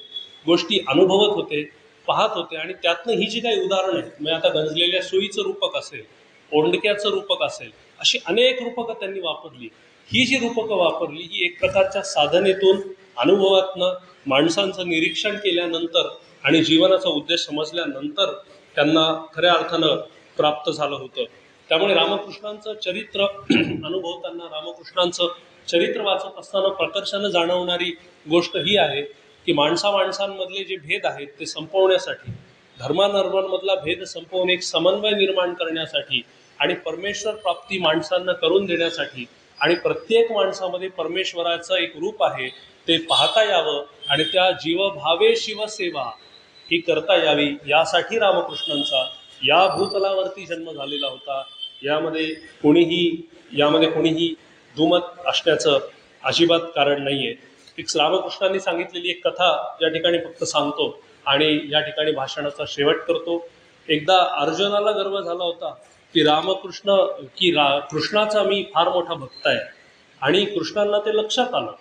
गोष्टी अनुभवत होते, पाहत होते. आणि त्यातनं ही जी काही उदाहरणं आहेत, म्हणजे आता गंजलेल्या सुईचं रूपक असेल, ओंडक्याचं रूपक असेल, अशी अनेक रूपकं त्यांनी वापरली. ही जी रूपकं वापरली ही एक प्रकारच्या साधनेतून, अनुभवातनं, माणसांचं निरीक्षण केल्यानंतर आणि जीवनाचा उद्देश समजल्यानंतर त्यांना खऱ्या अर्थानं प्राप्त झालं होतं. त्यामुळे रामकृष्णांचं चरित्र अनुभवताना, रामकृष्णांचं चरित्र वाचत असताना प्रकर्षानं जाणवणारी गोष्ट ही आहे की माणसांमधले जे भेद आहेत ते संपवण्यासाठी, धर्माधर्मांमधला भेद संपवून एक समन्वय निर्माण करण्यासाठी आणि परमेश्वर प्राप्ती माणसांना करून देण्यासाठी आणि प्रत्येक माणसामध्ये परमेश्वराचं एक रूप आहे ते पाहता यावं आणि त्या जीवभावे शिवसेवा ही करता यावी, यासाठी रामकृष्णांचा या भूतलावरती जन्म झालेला होता. यामध्ये कोणीही दुमत असण्याचं अजिबात कारण नाही आहे. एक रामकृष्णांनी सांगितलेली एक कथा या ठिकाणी फक्त सांगतो आणि या ठिकाणी भाषणाचा शेवट करतो. एकदा अर्जुनाला गर्व झाला होता की कृष्णाचा मी फार मोठा भक्त आहे, आणि कृष्णांना ते लक्षात आलं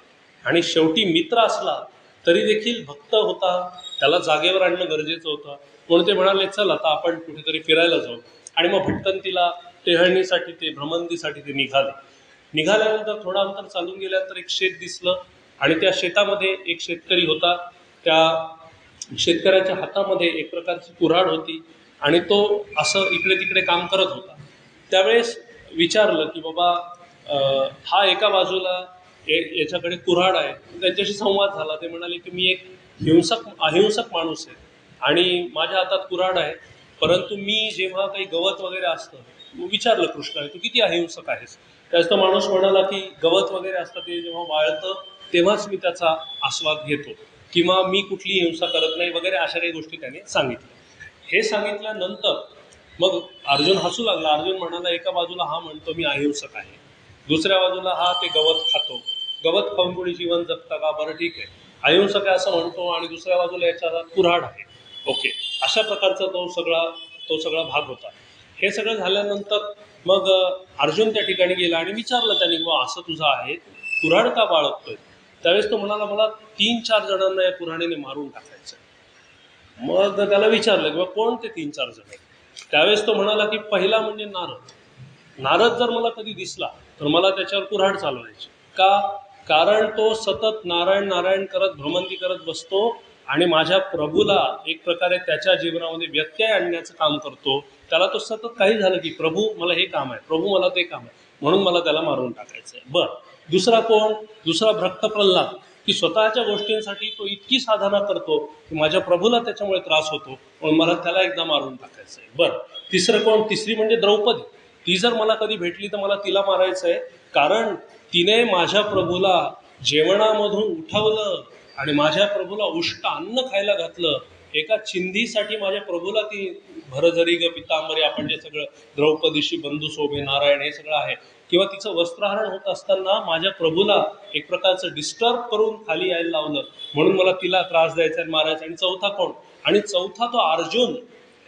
आणि शेवटी मित्र असला तरी देखील भक्त होता, त्याला जागेवर आणणं गरजेचं होतं. म्हणून ते म्हणाले, चल आता आपण कुठेतरी फिरायला जाऊ. आणि मग भटकंतीला, टेहळणीसाठी, ते भ्रमंतीसाठी ते निघाल्यानंतर थोडं अंतर चालून गेल्यानंतर एक शेत दिसलं आणि त्या शेतामध्ये एक शेतकरी होता. त्या शेतकऱ्याच्या हातामध्ये एक प्रकारची कुऱ्हाड होती आणि तो असं इकडे तिकडे काम करत होता. त्यावेळेस विचारलं की बाबा, हा एका बाजूला याच्याकडे कुऱ्हाड आहे. त्यांच्याशी संवाद झाला. ते म्हणाले की मी एक अहिंसक माणूस आहे आणि माझ्या हातात कुऱ्हाड आहे, परंतु मी जेव्हा काही गवत वगैरे असतं विचारलं कृष्णाने तू किती अहिंसक आहेस. त्याच तो माणूस म्हणाला की गवत वगैरे असतं ते जेव्हा वाळतं तेव्हाच मी त्याचा आस्वाद घेतो, किंवा मी कुठली हिंसा करत नाही वगैरे अशा काही गोष्टी त्याने सांगितल्या. हे सांगितल्यानंतर मग अर्जुन हसू लागला. अर्जुन म्हणाला एका बाजूला हा म्हणतो मी अहिंसक आहे, दुसऱ्या बाजूला हा ते गवत खातो, गवत खाऊन कोणी जीवन जगतं का, बरं ठीक आहे अहिंसक आहे असं म्हणतो, आणि दुसऱ्या बाजूला याच्या हातात कुऱ्हाड आहे. ओके, अशा प्रकारचा तो सगळा भाग होता. हे सगळं झाल्यानंतर मग अर्जुन त्या ठिकाणी गेला आणि विचारलं त्यांनी बा असं तुझं आहे, कुऱ्हाड का बाळगतोय. त्यावेळेस तो म्हणाला मला 3-4 जणांना या कुऱ्हाडीने मारून टाकायचं. मग त्याला विचारलं किंवा कोण ते 3-4 जण. त्यावेळेस तो म्हणाला की पहिला म्हणजे नारद जर मला कधी दिसला तर मला त्याच्यावर कुऱ्हाड चालवायची का, कारण तो सतत नारायण नारायण करत भ्रमंती करत बसतो आणि माझ्या प्रभूला एक प्रकारे त्याच्या जीवनामध्ये व्यत्यय आणण्याचं काम करतो. त्याला तो सतत काही झालं की प्रभू मला हे काम आहे, प्रभू मला ते काम आहे, म्हणून मला त्याला मारून टाकायचं आहे. बरं, दुसरा कोण, दुसरा भक्त प्रल्हाद, की स्वतःच्या गोष्टींसाठी तो इतकी साधना करतो की माझ्या प्रभूला त्याच्यामुळे त्रास होतो, म्हणून मला त्याला एकदा मारून टाकायचं आहे. बरं, तिसरं कोण, तिसरी म्हणजे द्रौपदी. ती जर मला कधी भेटली तर मला तिला मारायचं आहे, कारण तिने माझ्या प्रभूला जेवणामधून उठवलं आणि माझ्या प्रभूला उष्ट अन्न खायला घातलं. एका चिंधीसाठी माझ्या प्रभूला ती भरजरी ग पितांबरी, आपण जे सगळं द्रौपदीशी बंधू शोभे नारायण हे सगळं आहे, किंवा तिचं वस्त्रहरण होत असताना माझ्या प्रभूला एक प्रकारचं डिस्टर्ब करून खाली यायला लावलं, म्हणून मला तिला त्रास द्यायचा आणि मारायचा. आणि चौथा कोण, आणि चौथा तो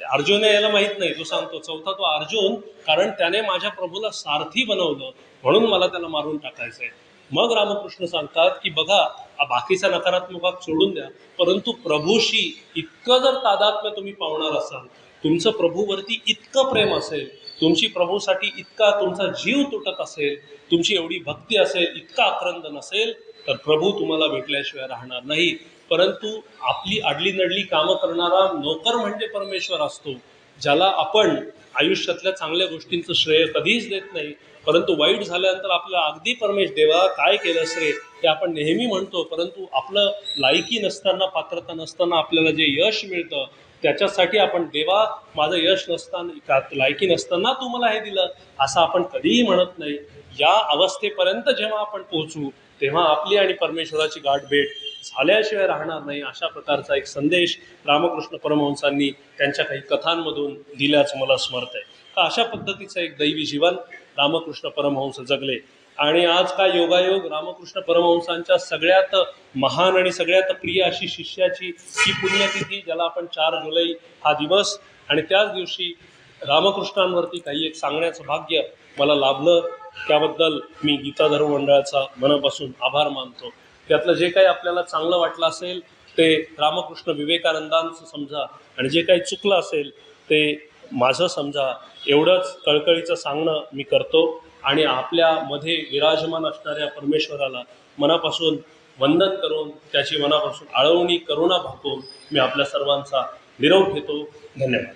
अर्जुन याला माहित नाही, तो सांगतो चौथा तो अर्जुन, कारण त्याने माझ्या प्रभूला सारथी बनवलं, म्हणून मला त्याला मारून टाकायचंय. मग रामकृष्ण सांगतात की बघा बाकीचा नकारात्मक भाग सोडून द्या, परंतु प्रभूशी इतकं जर तादात्म्य तुम्ही पावणार असाल, तुमचं प्रभूवरती इतकं प्रेम असेल, तुमची प्रभूसाठी इतका तुमचा जीव तुटत असेल, तुमची एवढी भक्ती असेल, इतका आक्रंद नसेल, तर प्रभू तुम्हाला भेटल्याशिवाय राहणार नाही. परंतु आपली आडली नडली कामं करणारा नोकर म्हणजे परमेश्वर असतो, ज्याला आपण आयुष्यातल्या चांगल्या गोष्टींचं श्रेय कधीच देत नाही, परंतु वाईट झाल्यानंतर आपल्याला अगदी देवा काय केलंस रे ते आपण नेहमी म्हणतो, परंतु आपलं लायकी नसताना, पात्रता नसताना आपल्याला जे यश मिळतं त्याच्यासाठी आपण देवा माझं यश नसताना, लायकी नसताना तू मला हे दिलं असं आपण कधीही म्हणत नाही. या अवस्थेपर्यंत जेव्हा आपण पोहोचू तेव्हा आपली आणि परमेश्वराची गाठभेट झाल्याशिवाय राहणार नाही. अशा प्रकारचा एक संदेश रामकृष्ण परमहंसांनी त्यांच्या काही कथांमधून दिल्याचं मला स्मरत आहे. तर अशा पद्धतीचं एक दैवी जीवन रामकृष्ण परमहंस जगले. आणि आज काय योगायोग, रामकृष्ण परमहंसांच्या सगळ्यात महान आणि सगळ्यात प्रिय अशी शिष्याची ही पुण्यतिथी, ज्याला आपण 4 जुलै हा दिवस, आणि त्याच दिवशी रामकृष्णांवरती काही एक सांगण्याचं भाग्य मला लाभलं. त्याबद्दल मी गीता धर्म मंडळाचा मनापासून आभार मानतो. त्यातलं जे काही आपल्याला चांगलं वाटलं असेल ते रामकृष्ण विवेकानंदांचं समजा, आणि जे काही चुकलं असेल ते माझं समजा, एवढंच कळकळीचं सांगणं मी करतो. आणि आपल्यामध्ये विराजमान असणाऱ्या परमेश्वराला मनापासून वंदन करून, त्याची मनापासून आळवणी करुणा भागवून मी आपल्या सर्वांचा निरोप घेतो. धन्यवाद.